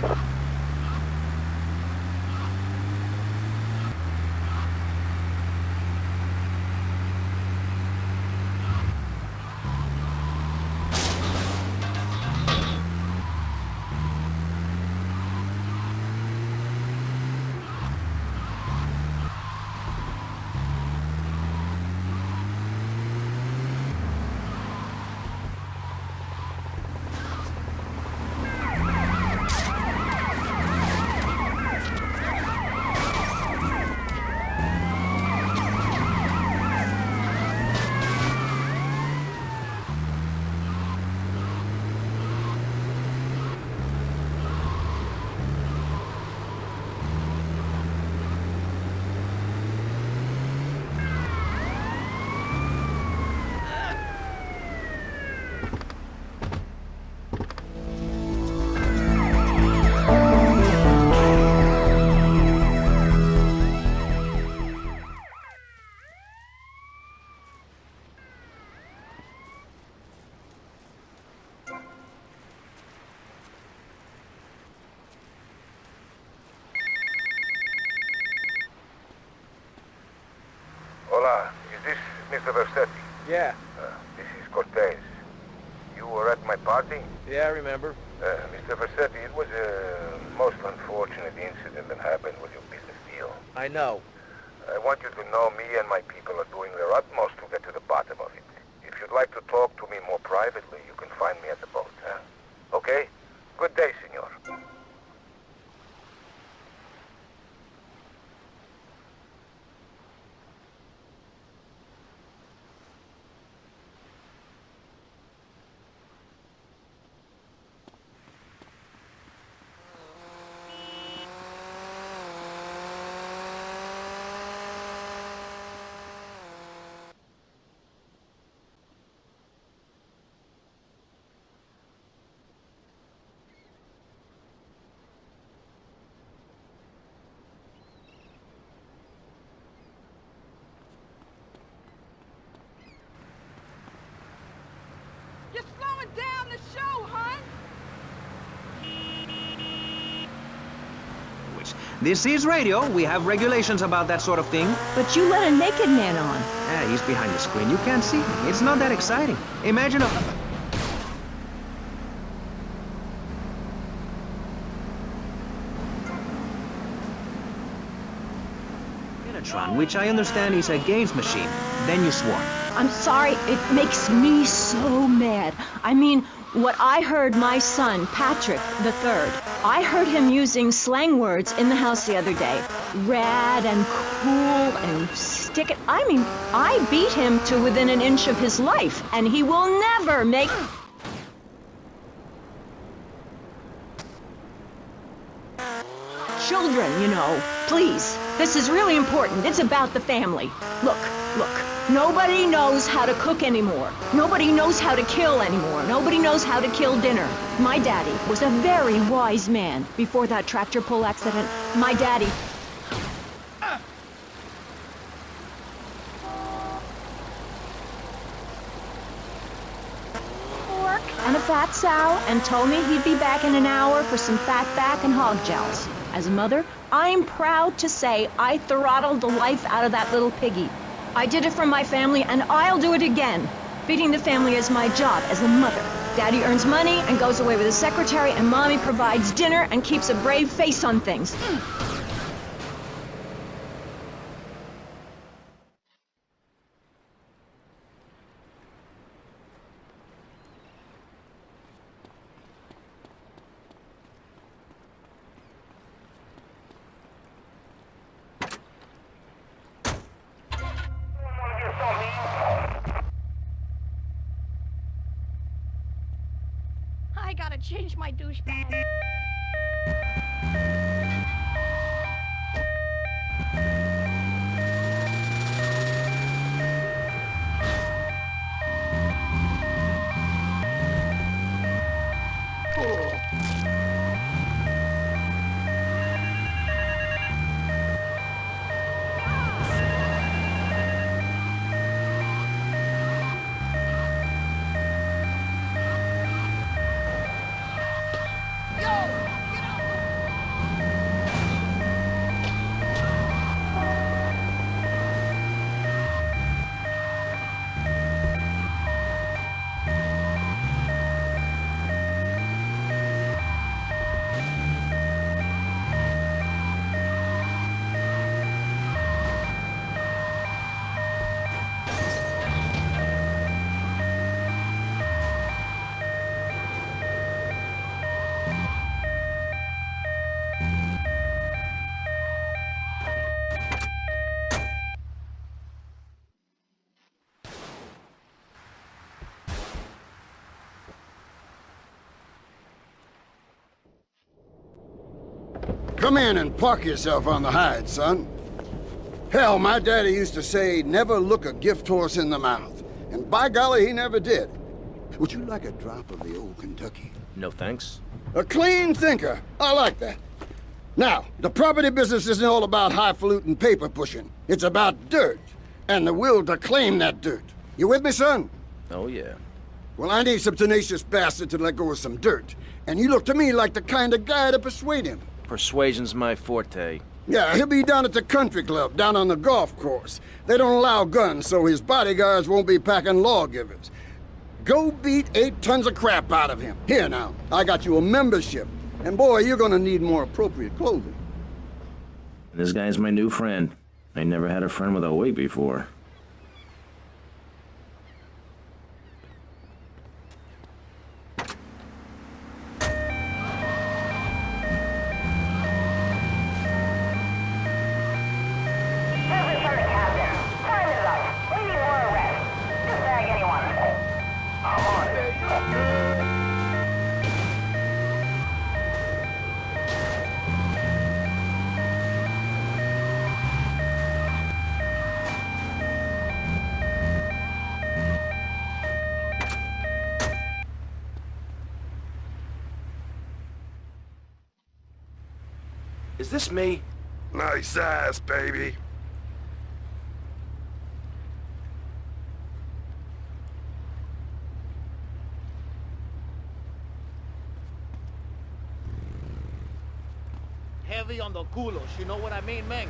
Yeah. This is Cortez. You were at my party? Yeah, I remember. Mr. Versetti, it was a most unfortunate incident that happened with your business deal. I know. I want you to know me and my people are doing their utmost to get to the bottom of it. If you'd like to talk to me more privately, you can find me at the boat, huh? Okay? Good day, senor. You're slowing down the show, hon! This is radio. We have regulations about that sort of thing. But you let a naked man on. Yeah, he's behind the screen. You can't see him. It's not that exciting. Imagine a... Minitron, which I understand is a games machine. Then you swore. I'm sorry, it makes me so mad. I mean, what I heard my son, Patrick III, I heard him using slang words in the house the other day. Rad and cool and stick it. I mean, I beat him to within an inch of his life, and he will never make... Children, you know. Please, this is really important. It's about the family. Look. Nobody knows how to cook anymore. Nobody knows how to kill anymore. Nobody knows how to kill dinner. My daddy was a very wise man before that tractor pull accident. My daddy... Pork and a fat sow, and told me he'd be back in an hour for some fat back and hog gels. As a mother, I'm proud to say I throttled the life out of that little piggy. I did it for my family, and I'll do it again. Feeding the family is my job as a mother. Daddy earns money and goes away with his secretary, and Mommy provides dinner and keeps a brave face on things. I gotta change my douchebag. Come in and park yourself on the hide, son. Hell, my daddy used to say, never look a gift horse in the mouth. And by golly, he never did. Would you like a drop of the old Kentucky? No thanks. A clean thinker. I like that. Now, the property business isn't all about highfalutin paper pushing. It's about dirt, and the will to claim that dirt. You with me, son? Oh, yeah. Well, I need some tenacious bastard to let go of some dirt. And you look to me like the kind of guy to persuade him. Persuasion's my forte. Yeah, he'll be down at the country club, down on the golf course. They don't allow guns, so his bodyguards won't be packing lawgivers. Go beat 8 tons of crap out of him. Here now, I got you a membership. And boy, you're gonna need more appropriate clothing. This guy's my new friend. I never had a friend with a wig before. Is this me? Nice ass, baby. Heavy on the culos, you know what I mean, man?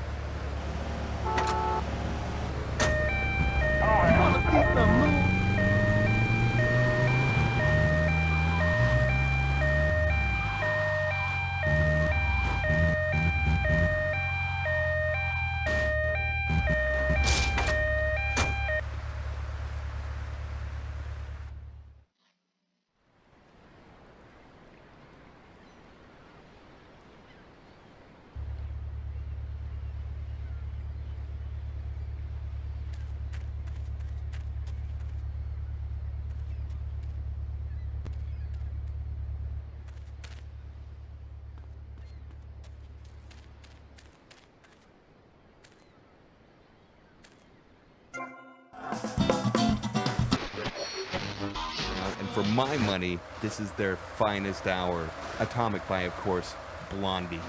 And for my money, this is their finest hour. Atomic by, of course, Blondie.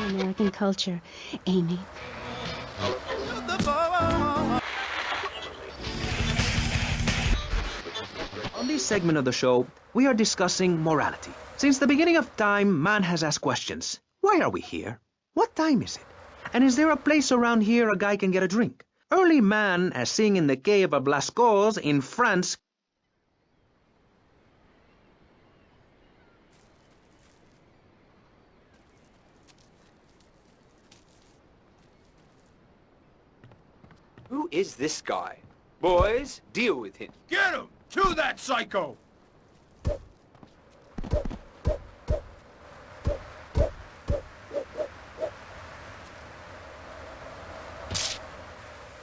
American culture, ain't it? On this segment of the show, we are discussing morality. Since the beginning of time, man has asked questions. Why are we here? What time is it? And is there a place around here a guy can get a drink? Early man, as seen in the cave of Lascaux in France, Who is this guy? Boys, deal with him. Get him! To that psycho!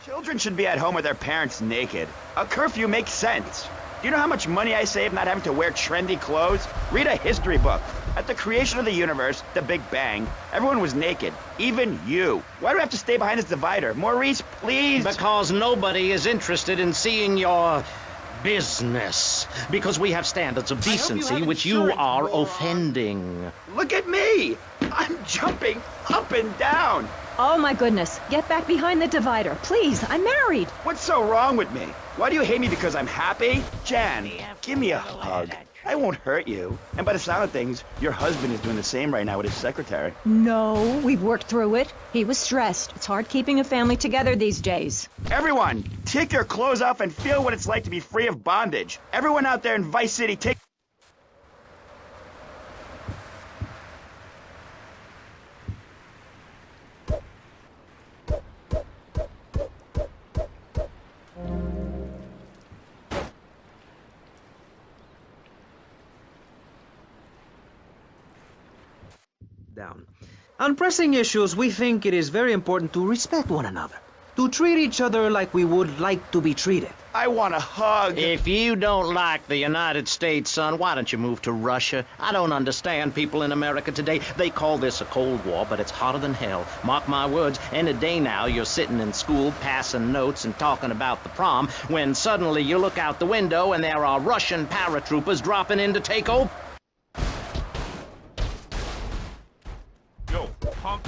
Children should be at home with their parents naked. A curfew makes sense. Do you know how much money I save not having to wear trendy clothes? Read a history book. At the creation of the universe, the Big Bang, everyone was naked. Even you. Why do I have to stay behind this divider? Maurice, please! Because nobody is interested in seeing your business. Because we have standards of decency which you are offending. Look at me! I'm jumping up and down! Oh my goodness, get back behind the divider. Please, I'm married. What's so wrong with me? Why do you hate me because I'm happy? Jan, give me a hug. I won't hurt you. And by the sound of things, your husband is doing the same right now with his secretary. No, we've worked through it. He was stressed. It's hard keeping a family together these days. Everyone, take your clothes off and feel what it's like to be free of bondage. Everyone out there in Vice City, take... down. On pressing issues, we think it is very important to respect one another, to treat each other like we would like to be treated. I want a hug. If you don't like the United States, son, why don't you move to Russia? I don't understand people in America today. They call this a Cold War, but it's hotter than hell. Mark my words, any day now you're sitting in school passing notes and talking about the prom, when suddenly you look out the window and there are Russian paratroopers dropping in to take over. Yo, punk.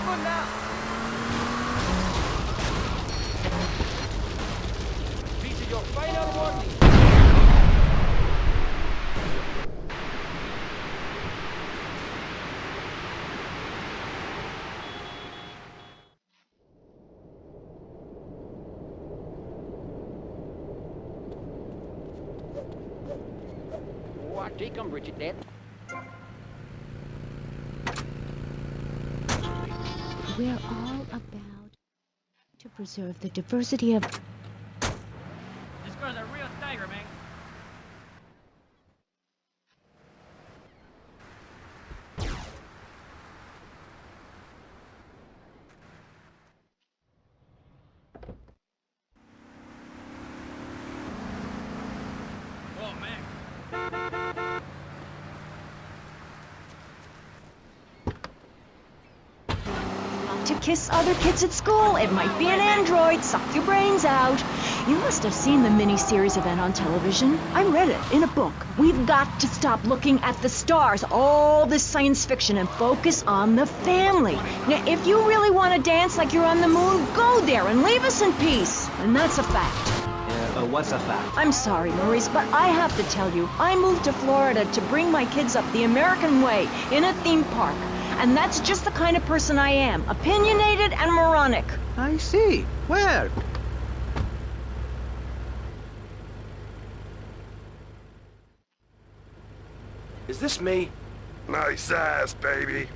good now. This is your final warning. What take 'em, Bridget? We're all about to preserve the diversity of... This girl's a real tiger, man. Oh, man. To kiss other kids at school. It might be an android. Suck your brains out. You must have seen the mini-series event on television. I read it in a book. We've got to stop looking at the stars, all this science fiction, and focus on the family. Now, if you really want to dance like you're on the moon, go there and leave us in peace. And that's a fact. What's a fact? I'm sorry, Maurice, but I have to tell you, I moved to Florida to bring my kids up the American way in a theme park. And that's just the kind of person I am. Opinionated and moronic. I see. Where? Is this me? Nice ass, baby.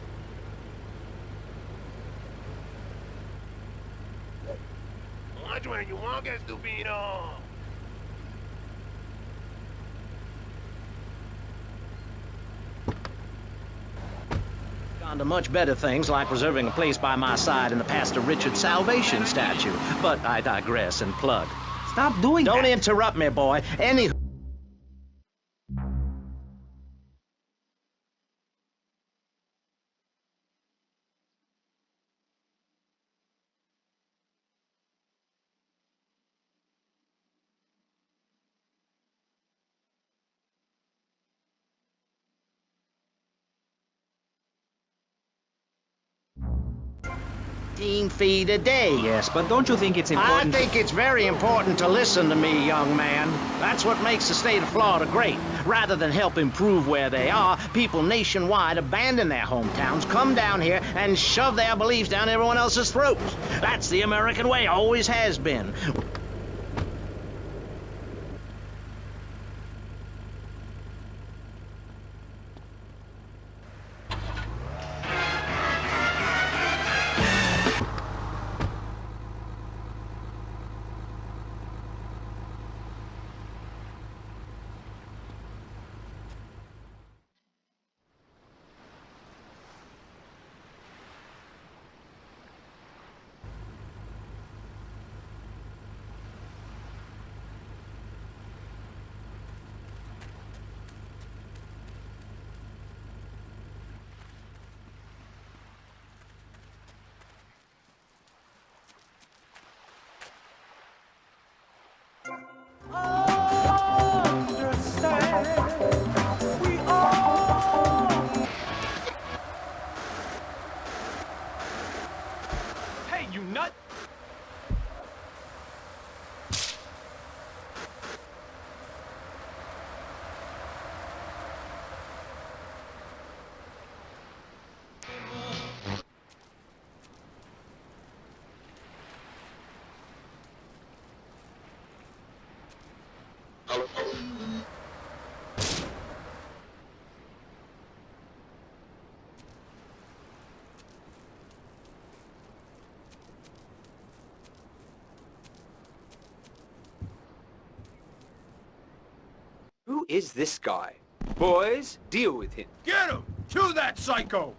On to much better things like reserving a place by my side in the Pastor Richard Salvation statue. But I digress and plug. Stop doing that. Don't interrupt me, boy. Anywho. $15 a day. Yes, but don't you think it's important? I think it's very important to listen to me, young man. That's what makes the state of Florida great. Rather than help improve where they are, people nationwide abandon their hometowns, come down here, and shove their beliefs down everyone else's throats. That's the American way, always has been. Hey, you nut! Who is this guy? Boys, deal with him. Get him! Kill that psycho!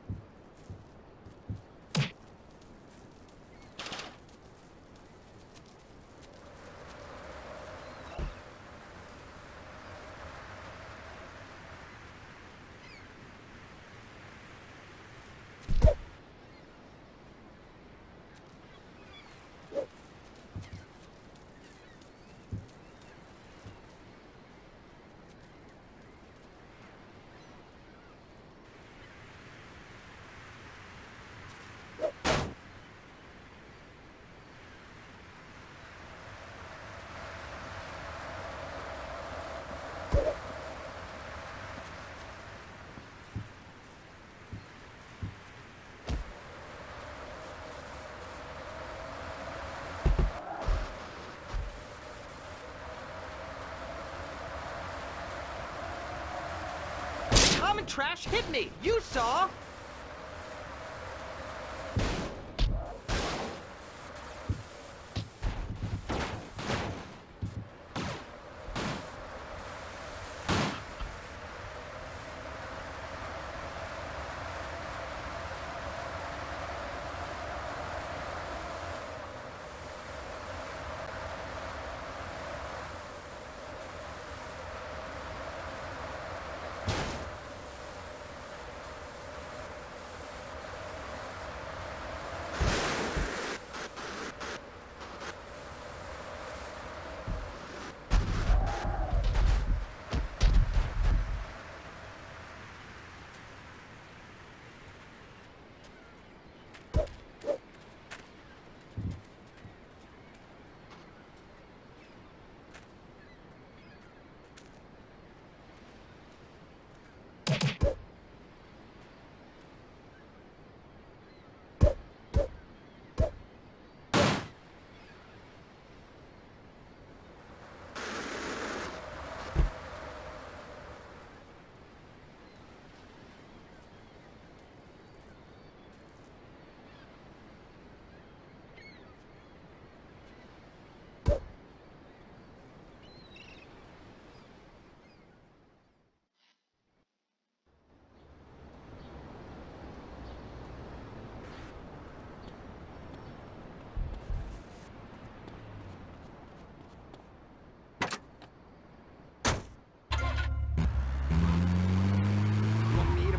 trash hit me. You saw.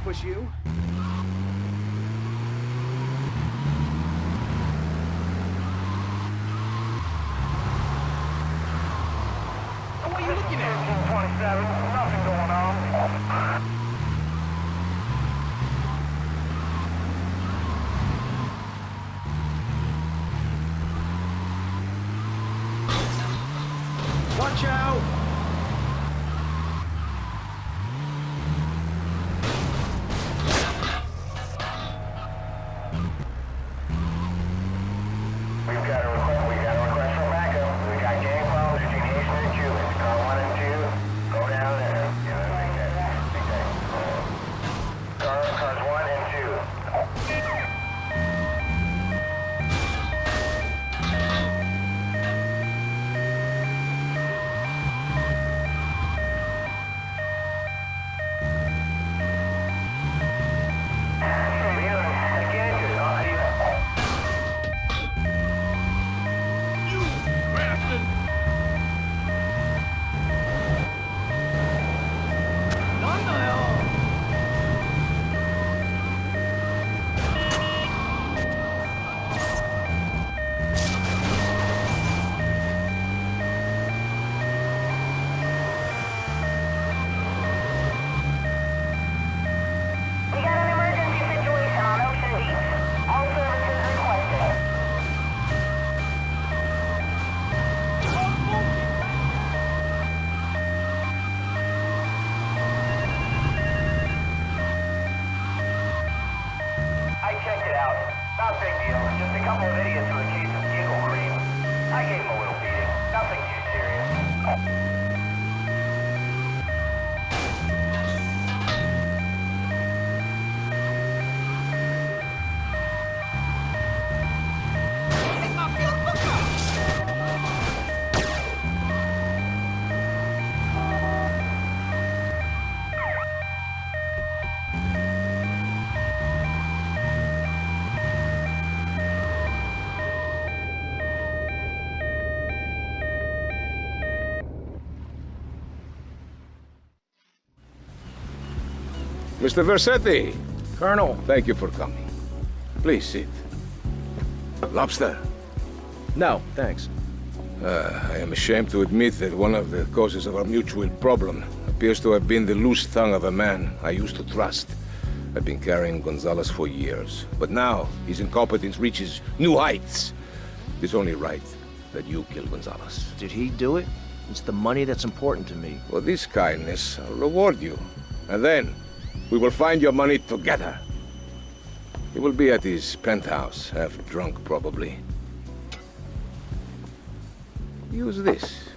Push you? Oh, what are you looking at? 27, nothing going on. Watch out! Mr. Versetti. Colonel. Thank you for coming. Please sit. Lobster? No, thanks. I am ashamed to admit that one of the causes of our mutual problem appears to have been the loose tongue of a man I used to trust. I've been carrying Gonzalez for years, but now his incompetence reaches new heights. It's only right that you kill Gonzalez. Did he do it? It's the money that's important to me. For this kindness, I'll reward you. And then, we will find your money together. He will be at his penthouse, half drunk probably. Use this.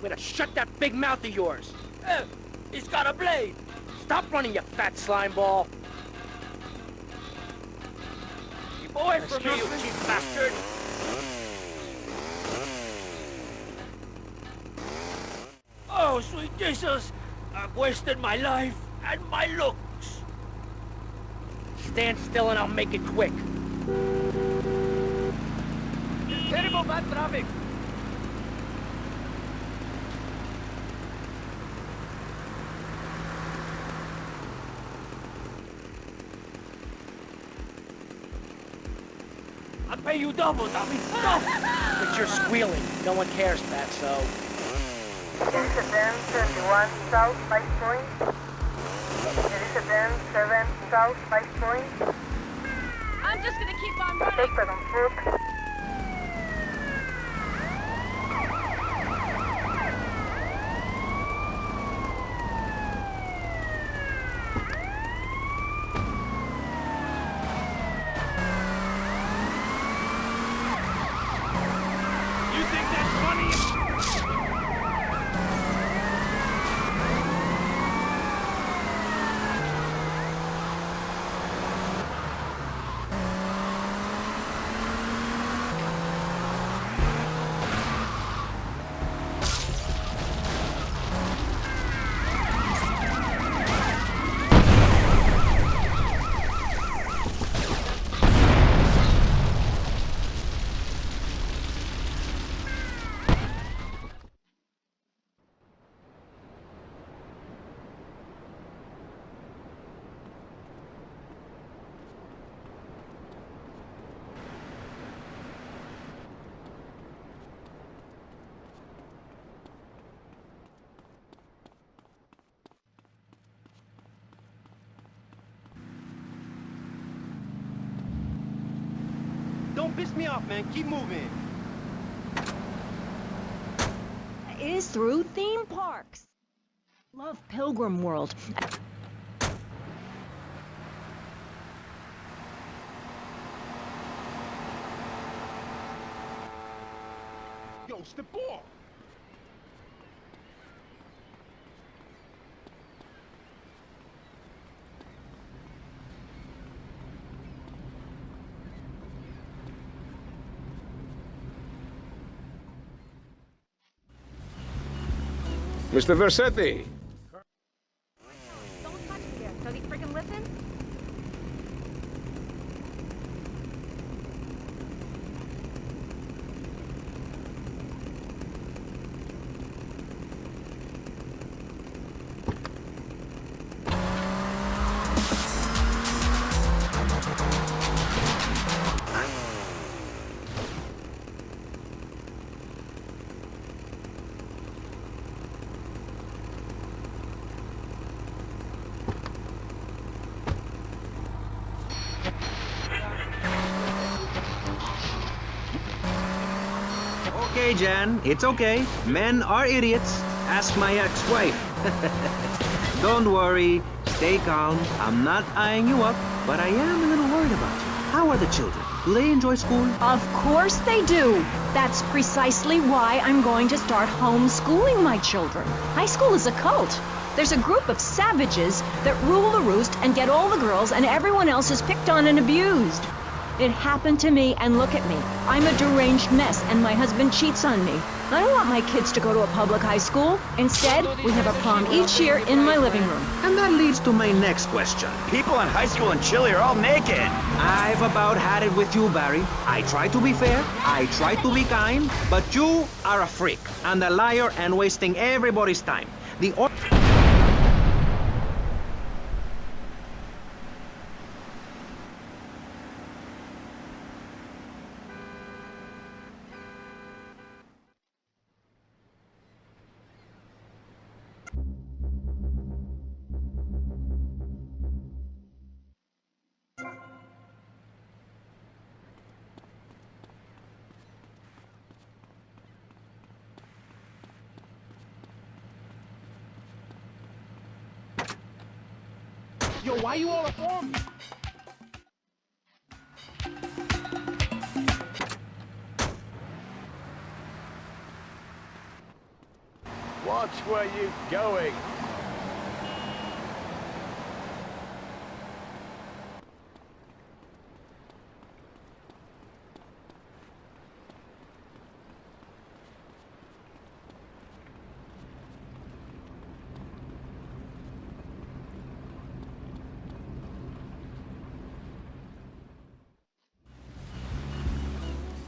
I'm gonna shut that big mouth of yours. He's got a blade. Stop running, you fat slime ball. Keep away from me, you cheap bastard. Oh, sweet Jesus. I've wasted my life and my looks. Stand still and I'll make it quick. Terrible bad traffic. I'll pay you double, Tommy. Double. But you're squealing. No one cares, Fatso. Elizabeth 31 South 5 Point. Elizabeth 7 South 5 Point. I'm just gonna keep on running. Take it on foot. You think that's funny? Don't piss me off, man. Keep moving. Is through theme parks. Love Pilgrim World. Yo, step off. Mr. Versetti. Don't touch me there. Does he freaking listen? Okay, Jan, it's okay. Men are idiots. Ask my ex-wife. Don't worry. Stay calm. I'm not eyeing you up, but I am a little worried about you. How are the children? Do they enjoy school? Of course they do. That's precisely why I'm going to start homeschooling my children. High school is a cult. There's a group of savages that rule the roost and get all the girls, and everyone else is picked on and abused. It happened to me, and look at me. I'm a deranged mess, and my husband cheats on me. I don't want my kids to go to a public high school. Instead, we have a prom each year in my living room. And that leads to my next question. People in high school in Chile are all naked. I've about had it with you, Barry. I try to be fair, I try to be kind, but you are a freak and a liar and wasting everybody's time. Yo, why you all up on me? Watch where you're going.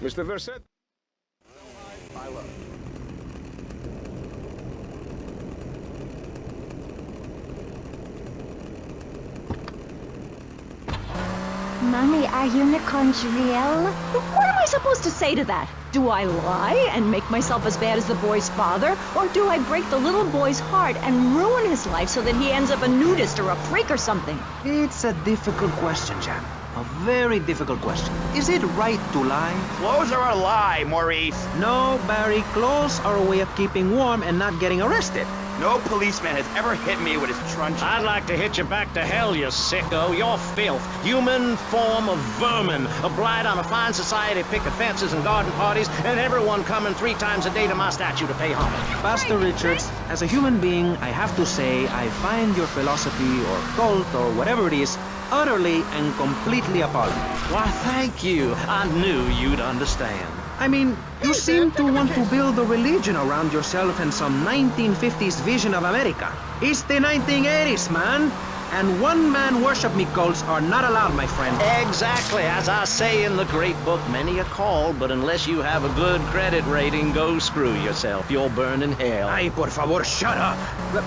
Mr. Verset? Mommy, are unicorns real? What am I supposed to say to that? Do I lie and make myself as bad as the boy's father? Or do I break the little boy's heart and ruin his life so that he ends up a nudist or a freak or something? It's a difficult question, Jan. A very difficult question. Is it right to lie? Clothes are a lie, Maurice. No, Barry. Clothes are a way of keeping warm and not getting arrested. No policeman has ever hit me with his truncheon. I'd like to hit you back to hell, you sicko. You're filth. Human form of vermin. A blight on a fine society, picket fences and garden parties, and everyone coming 3 times a day to my statue to pay homage. Pastor Richards, as a human being, I have to say I find your philosophy or cult or whatever it is utterly and completely appalling. Why, thank you. I knew you'd understand. I mean, you seem to want to build a religion around yourself and some 1950s vision of America. It's the 1980s, man. And one-man worship me cults are not allowed, my friend. Exactly. As I say in the great book, many are called, but unless you have a good credit rating, go screw yourself. You'll burn in hell. Ay, por favor, shut up.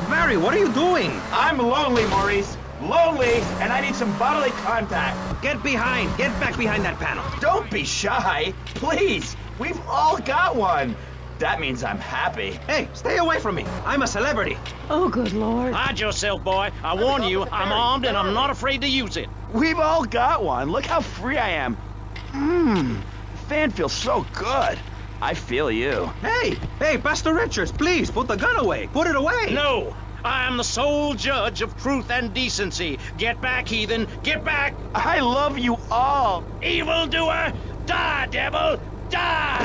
Barry, what are you doing? I'm lonely, Maurice. Lonely, and I need some bodily contact. Get back behind that panel. Don't be shy, please. We've all got one. That means I'm happy. Hey, stay away from me. I'm a celebrity. Oh, good Lord. Hide yourself, boy. I warn you, I'm armed and I'm not afraid to use it. We've all got one. Look how free I am. The fan feels so good. I feel you. Hey, Pastor Richards, please, put the gun away. Put it away. No. I am the sole judge of truth and decency. Get back, heathen. Get back. I love you all. Evildoer, die, devil, die.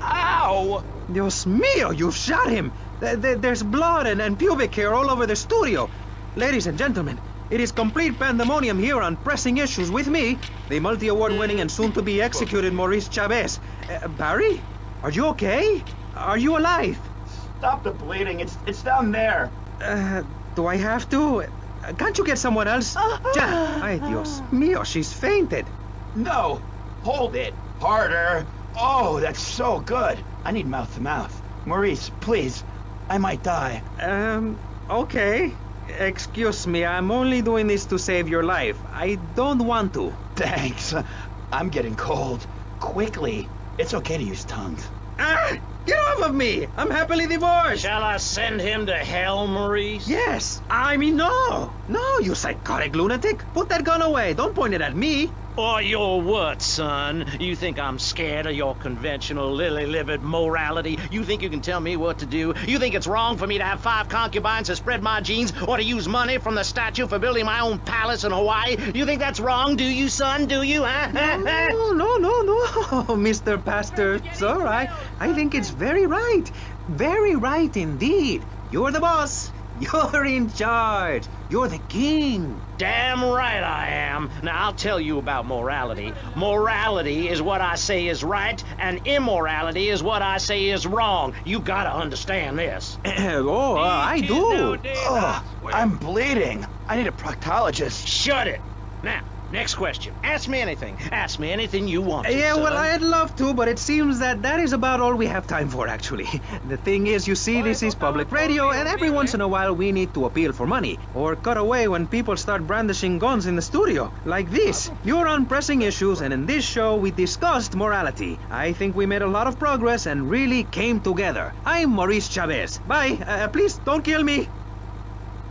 Ow! Dios mío, you shot him. There's blood and pubic hair all over the studio. Ladies and gentlemen, it is complete pandemonium here on Pressing Issues with me, the multi-award winning and soon-to-be executed Maurice Chavez. Barry, are you okay? Are you alive? Stop the bleeding. It's down there. Do I have to? Can't you get someone else? Ay, Dios mío, she's fainted. No. Hold it. Harder. Oh, that's so good. I need mouth to mouth. Maurice, please. I might die. Okay. Excuse me, I'm only doing this to save your life. I don't want to. Thanks. I'm getting cold. Quickly. It's okay to use tongues. Get off of me! I'm happily divorced! Shall I send him to hell, Maurice? Yes! I mean, no! No, you psychotic lunatic! Put that gun away! Don't point it at me! Or your what, son? You think I'm scared of your conventional lily-livered morality? You think you can tell me what to do? You think it's wrong for me to have 5 concubines to spread my genes or to use money from the statue for building my own palace in Hawaii? You think that's wrong, do you, son? Do you, huh? No, Mr. Pastor, sir. I think it's very right. Very right indeed. You're the boss. You're in charge. You're the king. Damn right I am. Now, I'll tell you about morality. Morality is what I say is right, and immorality is what I say is wrong. You gotta understand this. I do. Oh, I'm bleeding. I need a proctologist. Shut it. Now, next question. Ask me anything. Ask me anything you want to, Yeah, son. well, I'd love to, but it seems that is about all we have time for, actually. The thing is, you see, this is public radio, and every once in a while we need to appeal for money, or cut away when people start brandishing guns in the studio. Like this. You're on Pressing Issues, and in this show we discussed morality. I think we made a lot of progress and really came together. I'm Maurice Chavez. Bye. Please, don't kill me.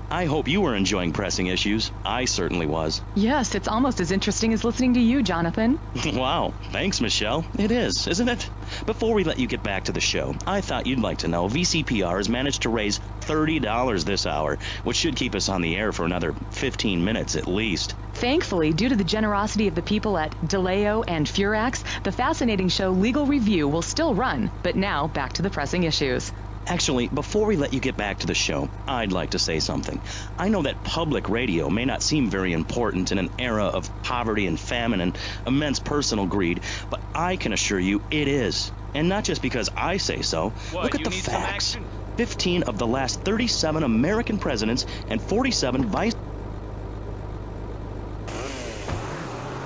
I hope you were enjoying Pressing Issues. I certainly was. Yes, it's almost as interesting as listening to you, Jonathan. Wow. Thanks, Michelle. It is, isn't it? Before we let you get back to the show, I thought you'd like to know VCPR has managed to raise $30 this hour, which should keep us on the air for another 15 minutes at least. Thankfully, due to the generosity of the people at DeLeo and Furax, the fascinating show Legal Review will still run. But now, back to the Pressing Issues. Actually, before we let you get back to the show, I'd like to say something. I know that public radio may not seem very important in an era of poverty and famine and immense personal greed, but I can assure you it is. And not just because I say so. Look at the facts. 15 of the last 37 American presidents and 47 vice...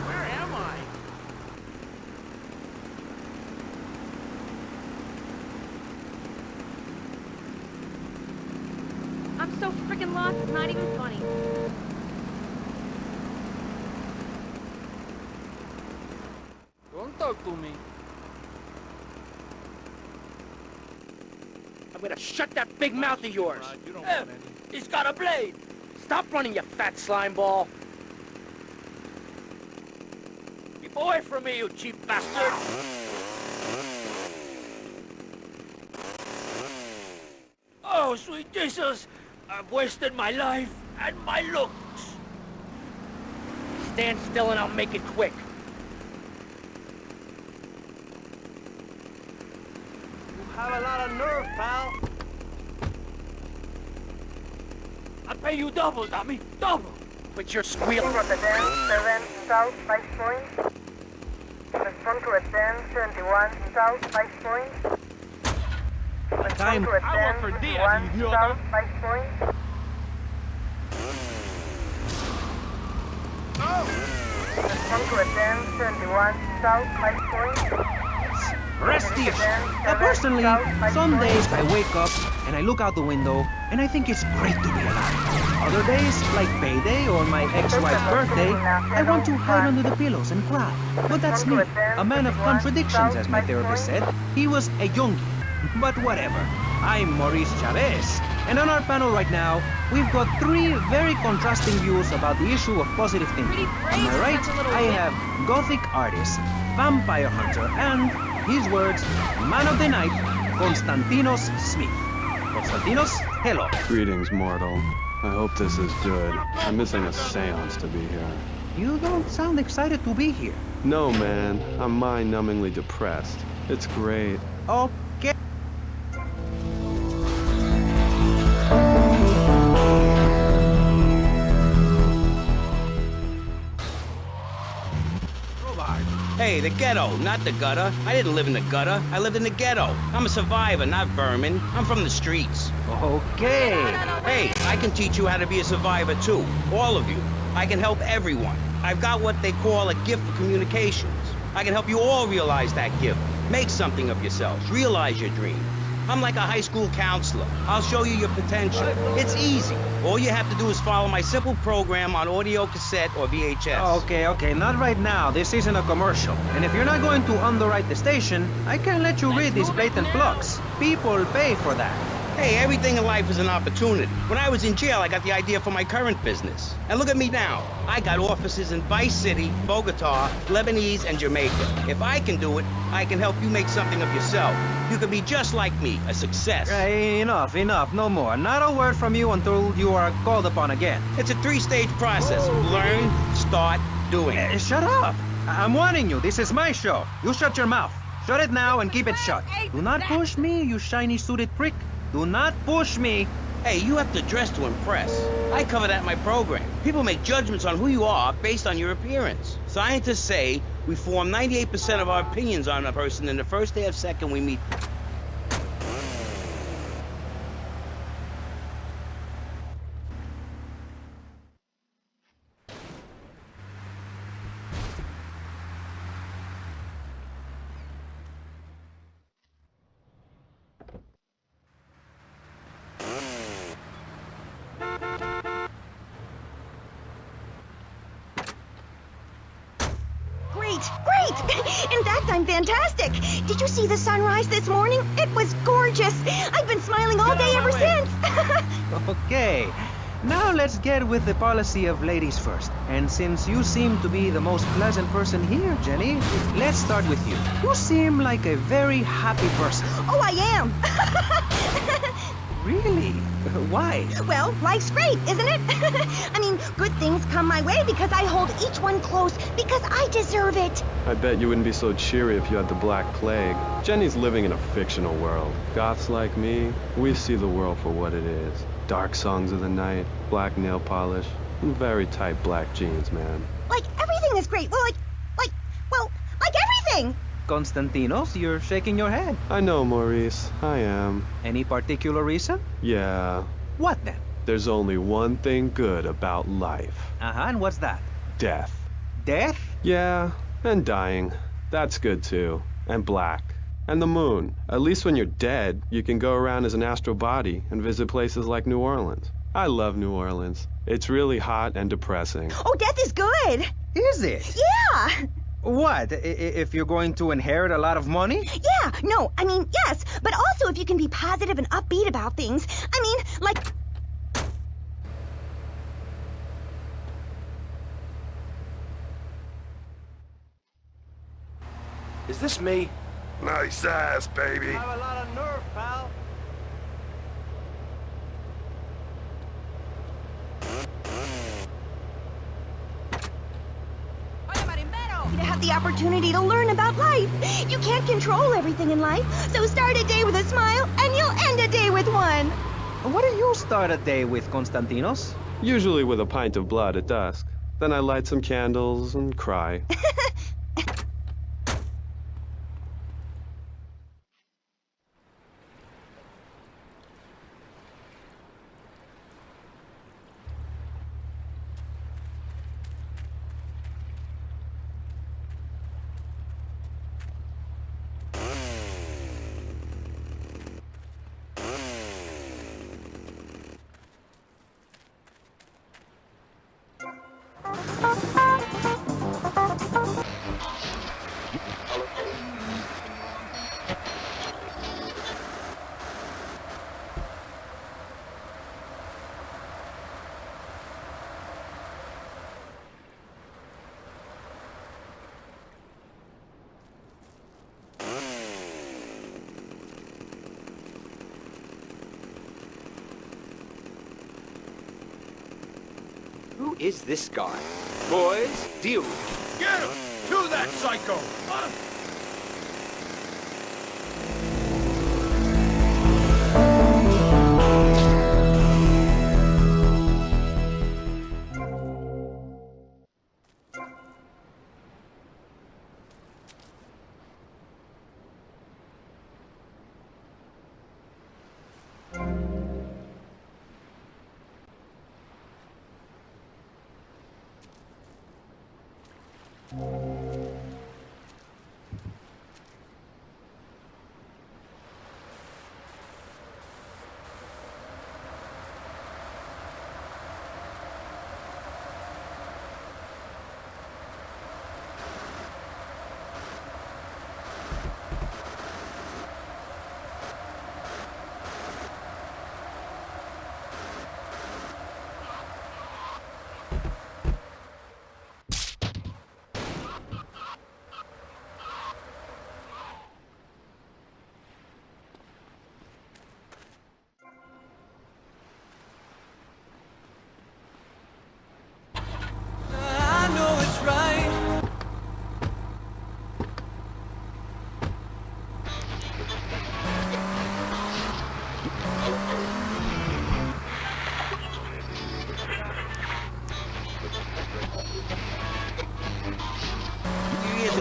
Where am I? I'm so freaking lost, it's not even funny. Don't talk to me. I'm gonna shut that big mouth of yours. He's got a blade. Stop running, you fat slime ball. Keep away from me, you cheap bastard. Oh, sweet Jesus. I've wasted my life and my looks. Stand still and I'll make it quick. Have a lot of nerve, pal. I'll pay you double, dummy. Double. But you're squealing. Rotterdam, 7 South, 5 points. Respond to attend 71 South, 5 points. Time. To attend 51 South, 5 points. Respond to attend 71 South, 5 points. Restive. Personally, some days I wake up and I look out the window and I think it's great to be alive. Other days, like payday or my ex-wife's birthday, I want to hide under the pillows and cry. But that's me, a man of contradictions, as my therapist said. He was a youngie. But whatever. I'm Maurice Chavez. And on our panel right now, we've got three very contrasting views about the issue of positive thinking. On my right, I have Gothic artist, vampire hunter, and, his words, man of the night, Konstantinos Smith. Konstantinos, hello. Greetings, mortal. I hope this is good. I'm missing a seance to be here. You don't sound excited to be here. No, man. I'm mind-numbingly depressed. It's great. Okay. Hey, the ghetto, not the gutter. I didn't live in the gutter. I lived in the ghetto. I'm a survivor, not vermin. I'm from the streets. Okay. Hey, I can teach you how to be a survivor too. All of you. I can help everyone. I've got what they call a gift for communications. I can help you all realize that gift. Make something of yourselves. Realize your dream. I'm like a high school counselor. I'll show you your potential. It's easy. All you have to do is follow my simple program on audio cassette or VHS. Okay, not right now. This isn't a commercial. And if you're not going to underwrite the station, I can't let you read these blatant plugs. People pay for that. Hey, everything in life is an opportunity. When I was in jail, I got the idea for my current business. And look at me now. I got offices in Vice City, Bogota, Lebanese, and Jamaica. If I can do it, I can help you make something of yourself. You can be just like me, a success. Enough, no more. Not a word from you until you are called upon again. It's a 3-stage process. Learn, start, doing. Shut up. I'm warning you, this is my show. You shut your mouth. Shut it now and keep it shut. Do not push me, you shiny suited prick. Do not push me. Hey, you have to dress to impress. I cover that in my program. People make judgments on who you are based on your appearance. Scientists say we form 98% of our opinions on a person in the first day of second we meet them. Great! In fact, I'm fantastic. Did you see the sunrise this morning? It was gorgeous. I've been smiling all day ever since. Okay. Now let's get with the policy of ladies first. And since you seem to be the most pleasant person here, Jenny, let's start with you. You seem like a very happy person. Oh, I am. Really? Why? Well, life's great, isn't it? I mean, good things come my way because I hold each one close because I deserve it. I bet you wouldn't be so cheery if you had the Black Plague. Jenny's living in a fictional world. Goths like me, we see the world for what it is. Dark songs of the night, black nail polish, and very tight black jeans, man. Like, everything is great. Well, like everything. Konstantinos, you're shaking your head. I know, Maurice. I am. Any particular reason? Yeah. What then? There's only one thing good about life. Uh-huh, and what's that? Death. Death? Yeah, and dying. That's good too. And black. And the moon. At least when you're dead, you can go around as an astral body and visit places like New Orleans. I love New Orleans. It's really hot and depressing. Oh, death is good. Is it? Yeah. What? If you're going to inherit a lot of money? Yeah, no, I mean, yes. But also if you can be positive and upbeat about things. I mean, like... Is this me? Nice ass, baby. You have a lot of nerve, pal. You have the opportunity to learn about life. You can't control everything in life, so start a day with a smile, and you'll end a day with one. What do you start a day with, Konstantinos? Usually with a pint of blood at dusk. Then I light some candles and cry. Who is this guy? Boys, deal with him. Get him! To that psycho!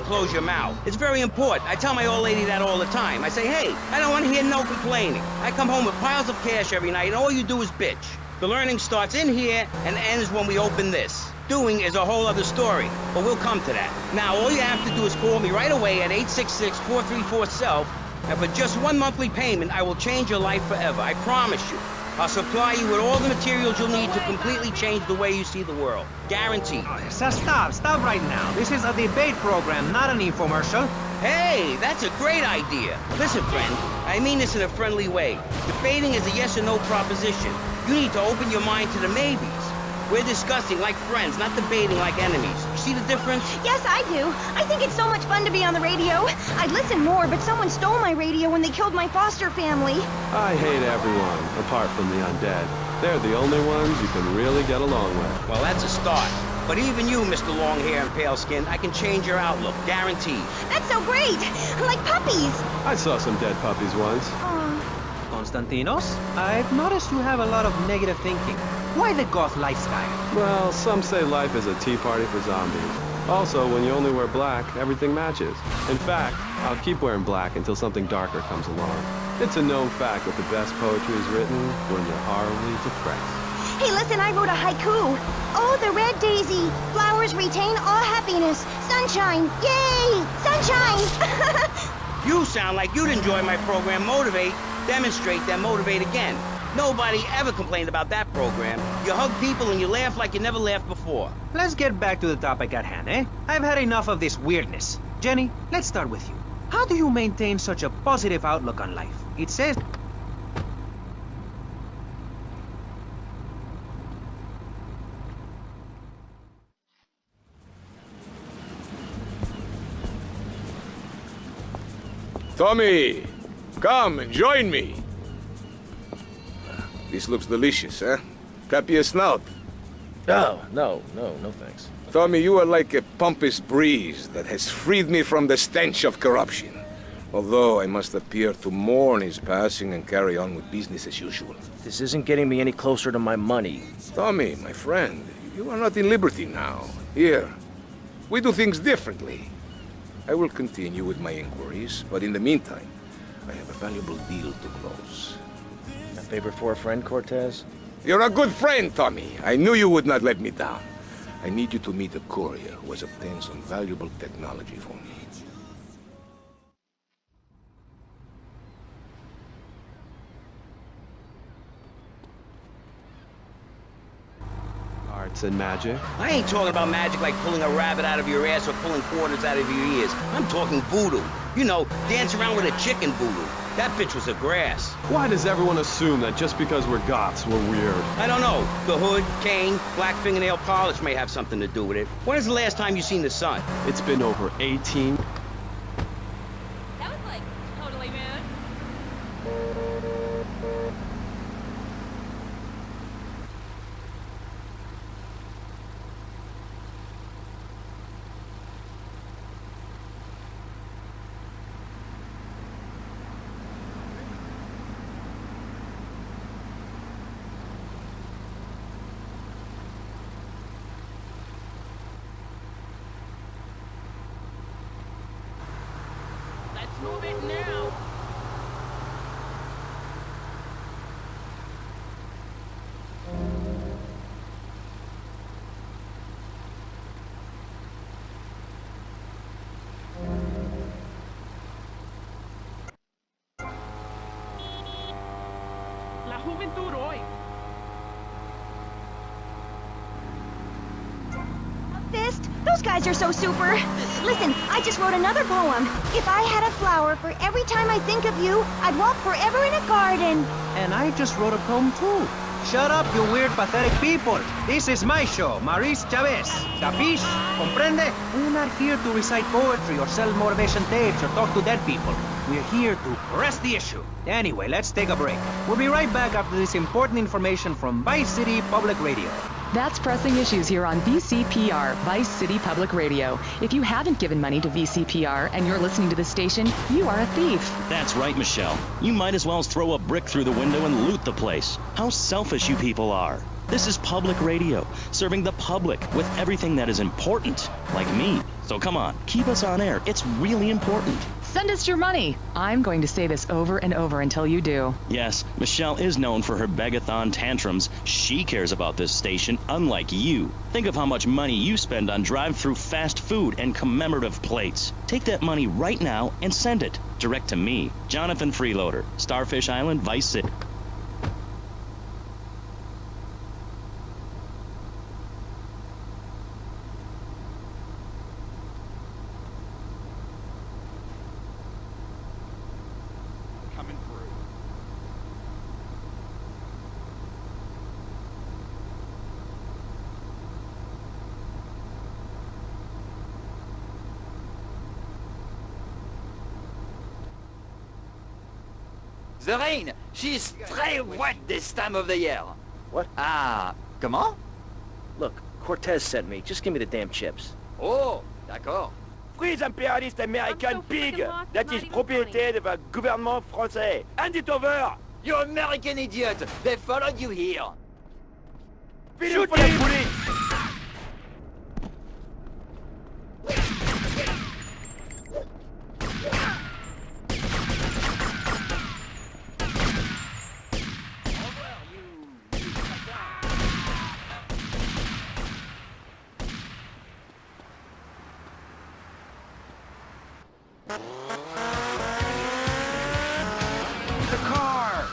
Close your mouth. It's very important. I tell my old lady that all the time. I say, hey, I don't want to hear no complaining. I come home with piles of cash every night, and all you do is bitch. The learning starts in here and ends when we open this. Doing is a whole other story, but we'll come to that. Now, all you have to do is call me right away at 866-434-SELF, and for just one monthly payment, I will change your life forever. I promise you. I'll supply you with all the materials you'll need to completely change the way you see the world. Guaranteed. So stop right now. This is a debate program, not an infomercial. Hey, that's a great idea. Listen, friend, I mean this in a friendly way. Debating is a yes or no proposition. You need to open your mind to the maybes. We're discussing like friends, not debating like enemies. You see the difference? Yes, I do. I think it's so much fun to be on the radio. I'd listen more, but someone stole my radio when they killed my foster family. I hate everyone, apart from the undead. They're the only ones you can really get along with. Well, that's a start. But even you, Mr. Long Hair and Pale Skin, I can change your outlook, guaranteed. That's so great! Like puppies! I saw some dead puppies once. Konstantinos, I've noticed you have a lot of negative thinking. Why the goth lifestyle? Well, some say life is a tea party for zombies. Also, when you only wear black, everything matches. In fact, I'll keep wearing black until something darker comes along. It's a known fact that the best poetry is written when you're horribly depressed. Hey, listen, I wrote a haiku. Oh, the red daisy. Flowers retain all happiness. Sunshine. Yay! Sunshine! You sound like you'd enjoy my program Motivate, Demonstrate, then Motivate Again. Nobody ever complained about that program. You hug people and you laugh like you never laughed before. Let's get back to the topic at hand, eh? I've had enough of this weirdness. Jenny, let's start with you. How do you maintain such a positive outlook on life? It says... Tommy, come and join me. This looks delicious, huh? Tap your snout. Oh, no thanks. Tommy, you are like a pompous breeze that has freed me from the stench of corruption. Although I must appear to mourn his passing and carry on with business as usual. This isn't getting me any closer to my money. Tommy, my friend, you are not in Liberty now. Here, we do things differently. I will continue with my inquiries, but in the meantime, I have a valuable deal to close. A favor for a friend, Cortez? You're a good friend, Tommy. I knew you would not let me down. I need you to meet a courier who has obtained some valuable technology for me. Arts and magic? I ain't talking about magic like pulling a rabbit out of your ass or pulling quarters out of your ears. I'm talking voodoo. You know, dance around with a chicken voodoo. That bitch was a grass. Why does everyone assume that just because we're goths, we're weird? I don't know. The hood, cane, black fingernail polish may have something to do with it. When is the last time you seen the sun? It's been over 18... That was, like, totally rude. Let's move it now. La juventud hoy. Fist? Those guys are so super. Listen, I just wrote another poem. If I had a flower for every time I think of you, I'd walk forever in a garden. And I just wrote a poem too. Shut up, you weird, pathetic people. This is my show, Maurice Chavez. Capiche? Comprende? We're not here to recite poetry or sell motivation tapes or talk to dead people. We're here to press the issue. Anyway, let's take a break. We'll be right back after this important information from Vice City Public Radio. That's Pressing Issues here on VCPR, Vice City Public Radio. If you haven't given money to VCPR and you're listening to this station, you are a thief. That's right, Michelle. You might as well throw a brick through the window and loot the place. How selfish you people are. This is public radio, serving the public with everything that is important, like me. So come on, keep us on air. It's really important. Send us your money. I'm going to say this over and over until you do. Yes, Michelle is known for her begathon tantrums. She cares about this station, unlike you. Think of how much money you spend on drive-through fast food and commemorative plates. Take that money right now and send it direct to me, Jonathan Freeloader, Starfish Island, Vice City. The rain, she's très wet this time of the year. What? Ah, comment? Look, Cortez sent me. Just give me the damn chips. Oh, d'accord. Freeze imperialist American pig! That is propriété of the gouvernement français. Hand it over! You American idiot! They followed you here. Shoot him! The car!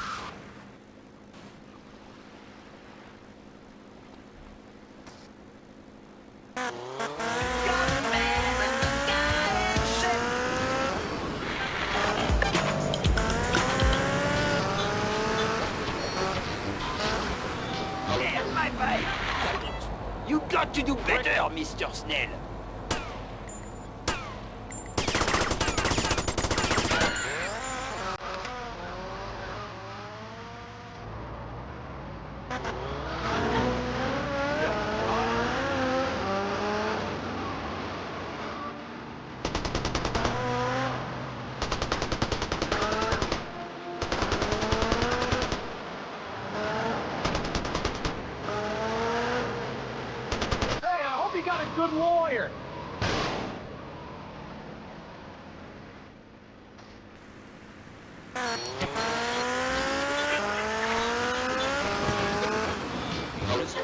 My bike! You got to do better, Mr. Snell. Good lawyer.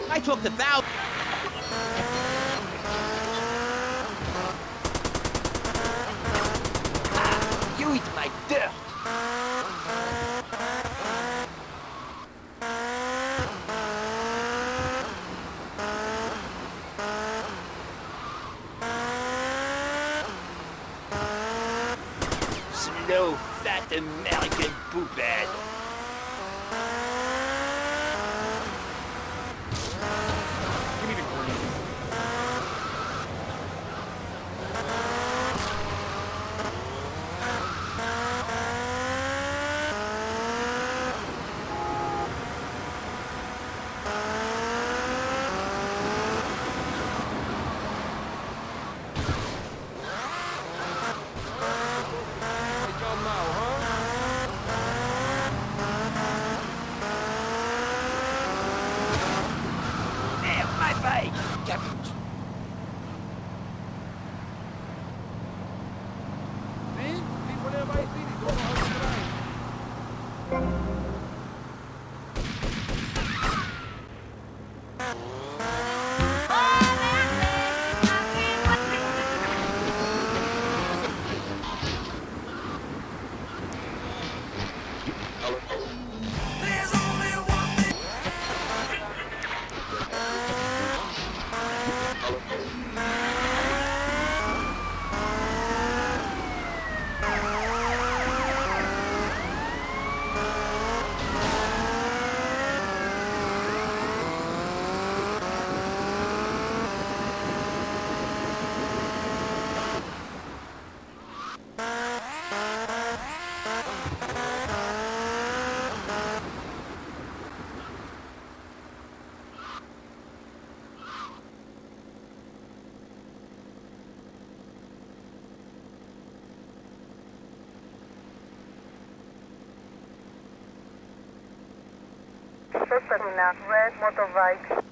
I took the valve. You eat my dirt. Slow, fat American poophead. Give me the green. My bike! Caput! Terminal, red motorbike.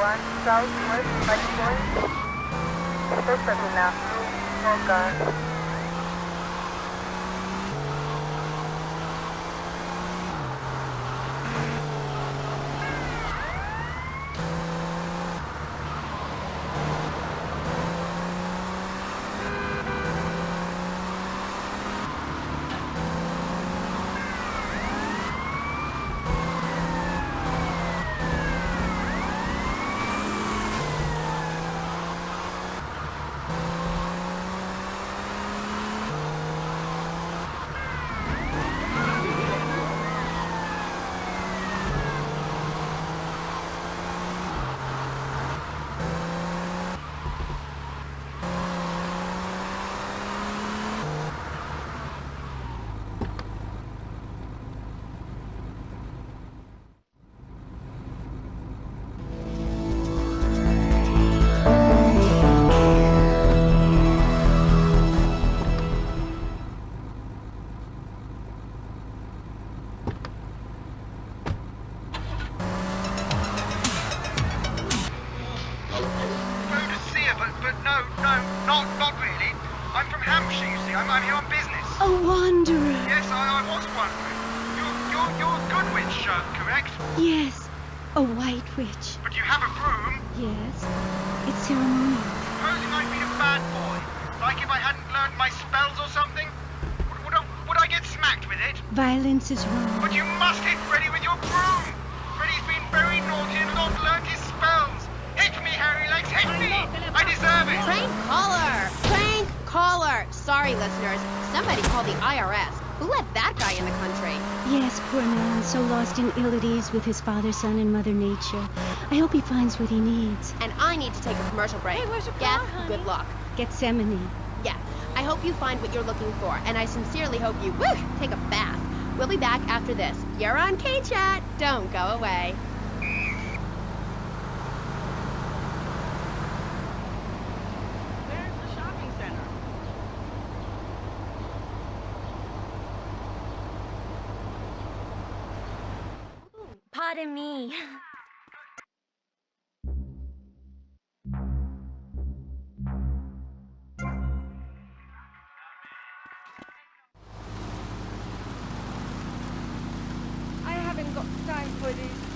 1 Southwest Fight Point. Suspect now through gun. Not really. I'm from Hampshire, you see. I'm here on business. A wanderer. Yes, I was wondering. You're a good witch, correct? Yes, a white witch. But you have a broom? Yes, it's ceremonial. Supposing I'd been a bad boy. Like if I hadn't learned my spells or something? Would I get smacked with it? Violence is wrong. But you must hit Freddy with your broom. Freddy's been very naughty and not learned his spells. Hit me, Hairy Legs, hit me! I deserve it! Prank caller! Prank caller! Sorry, listeners. Somebody call the IRS. Who let that guy in the country? Yes, poor man, so lost in ill at ease with his father, son, and Mother Nature. I hope he finds what he needs. And I need to take a commercial break. Hey, where's your car, honey? Good luck. Gethsemane. Yeah, I hope you find what you're looking for, and I sincerely hope you, take a bath. We'll be back after this. You're on K-Chat. Don't go away. Pardon me. I haven't got time for this.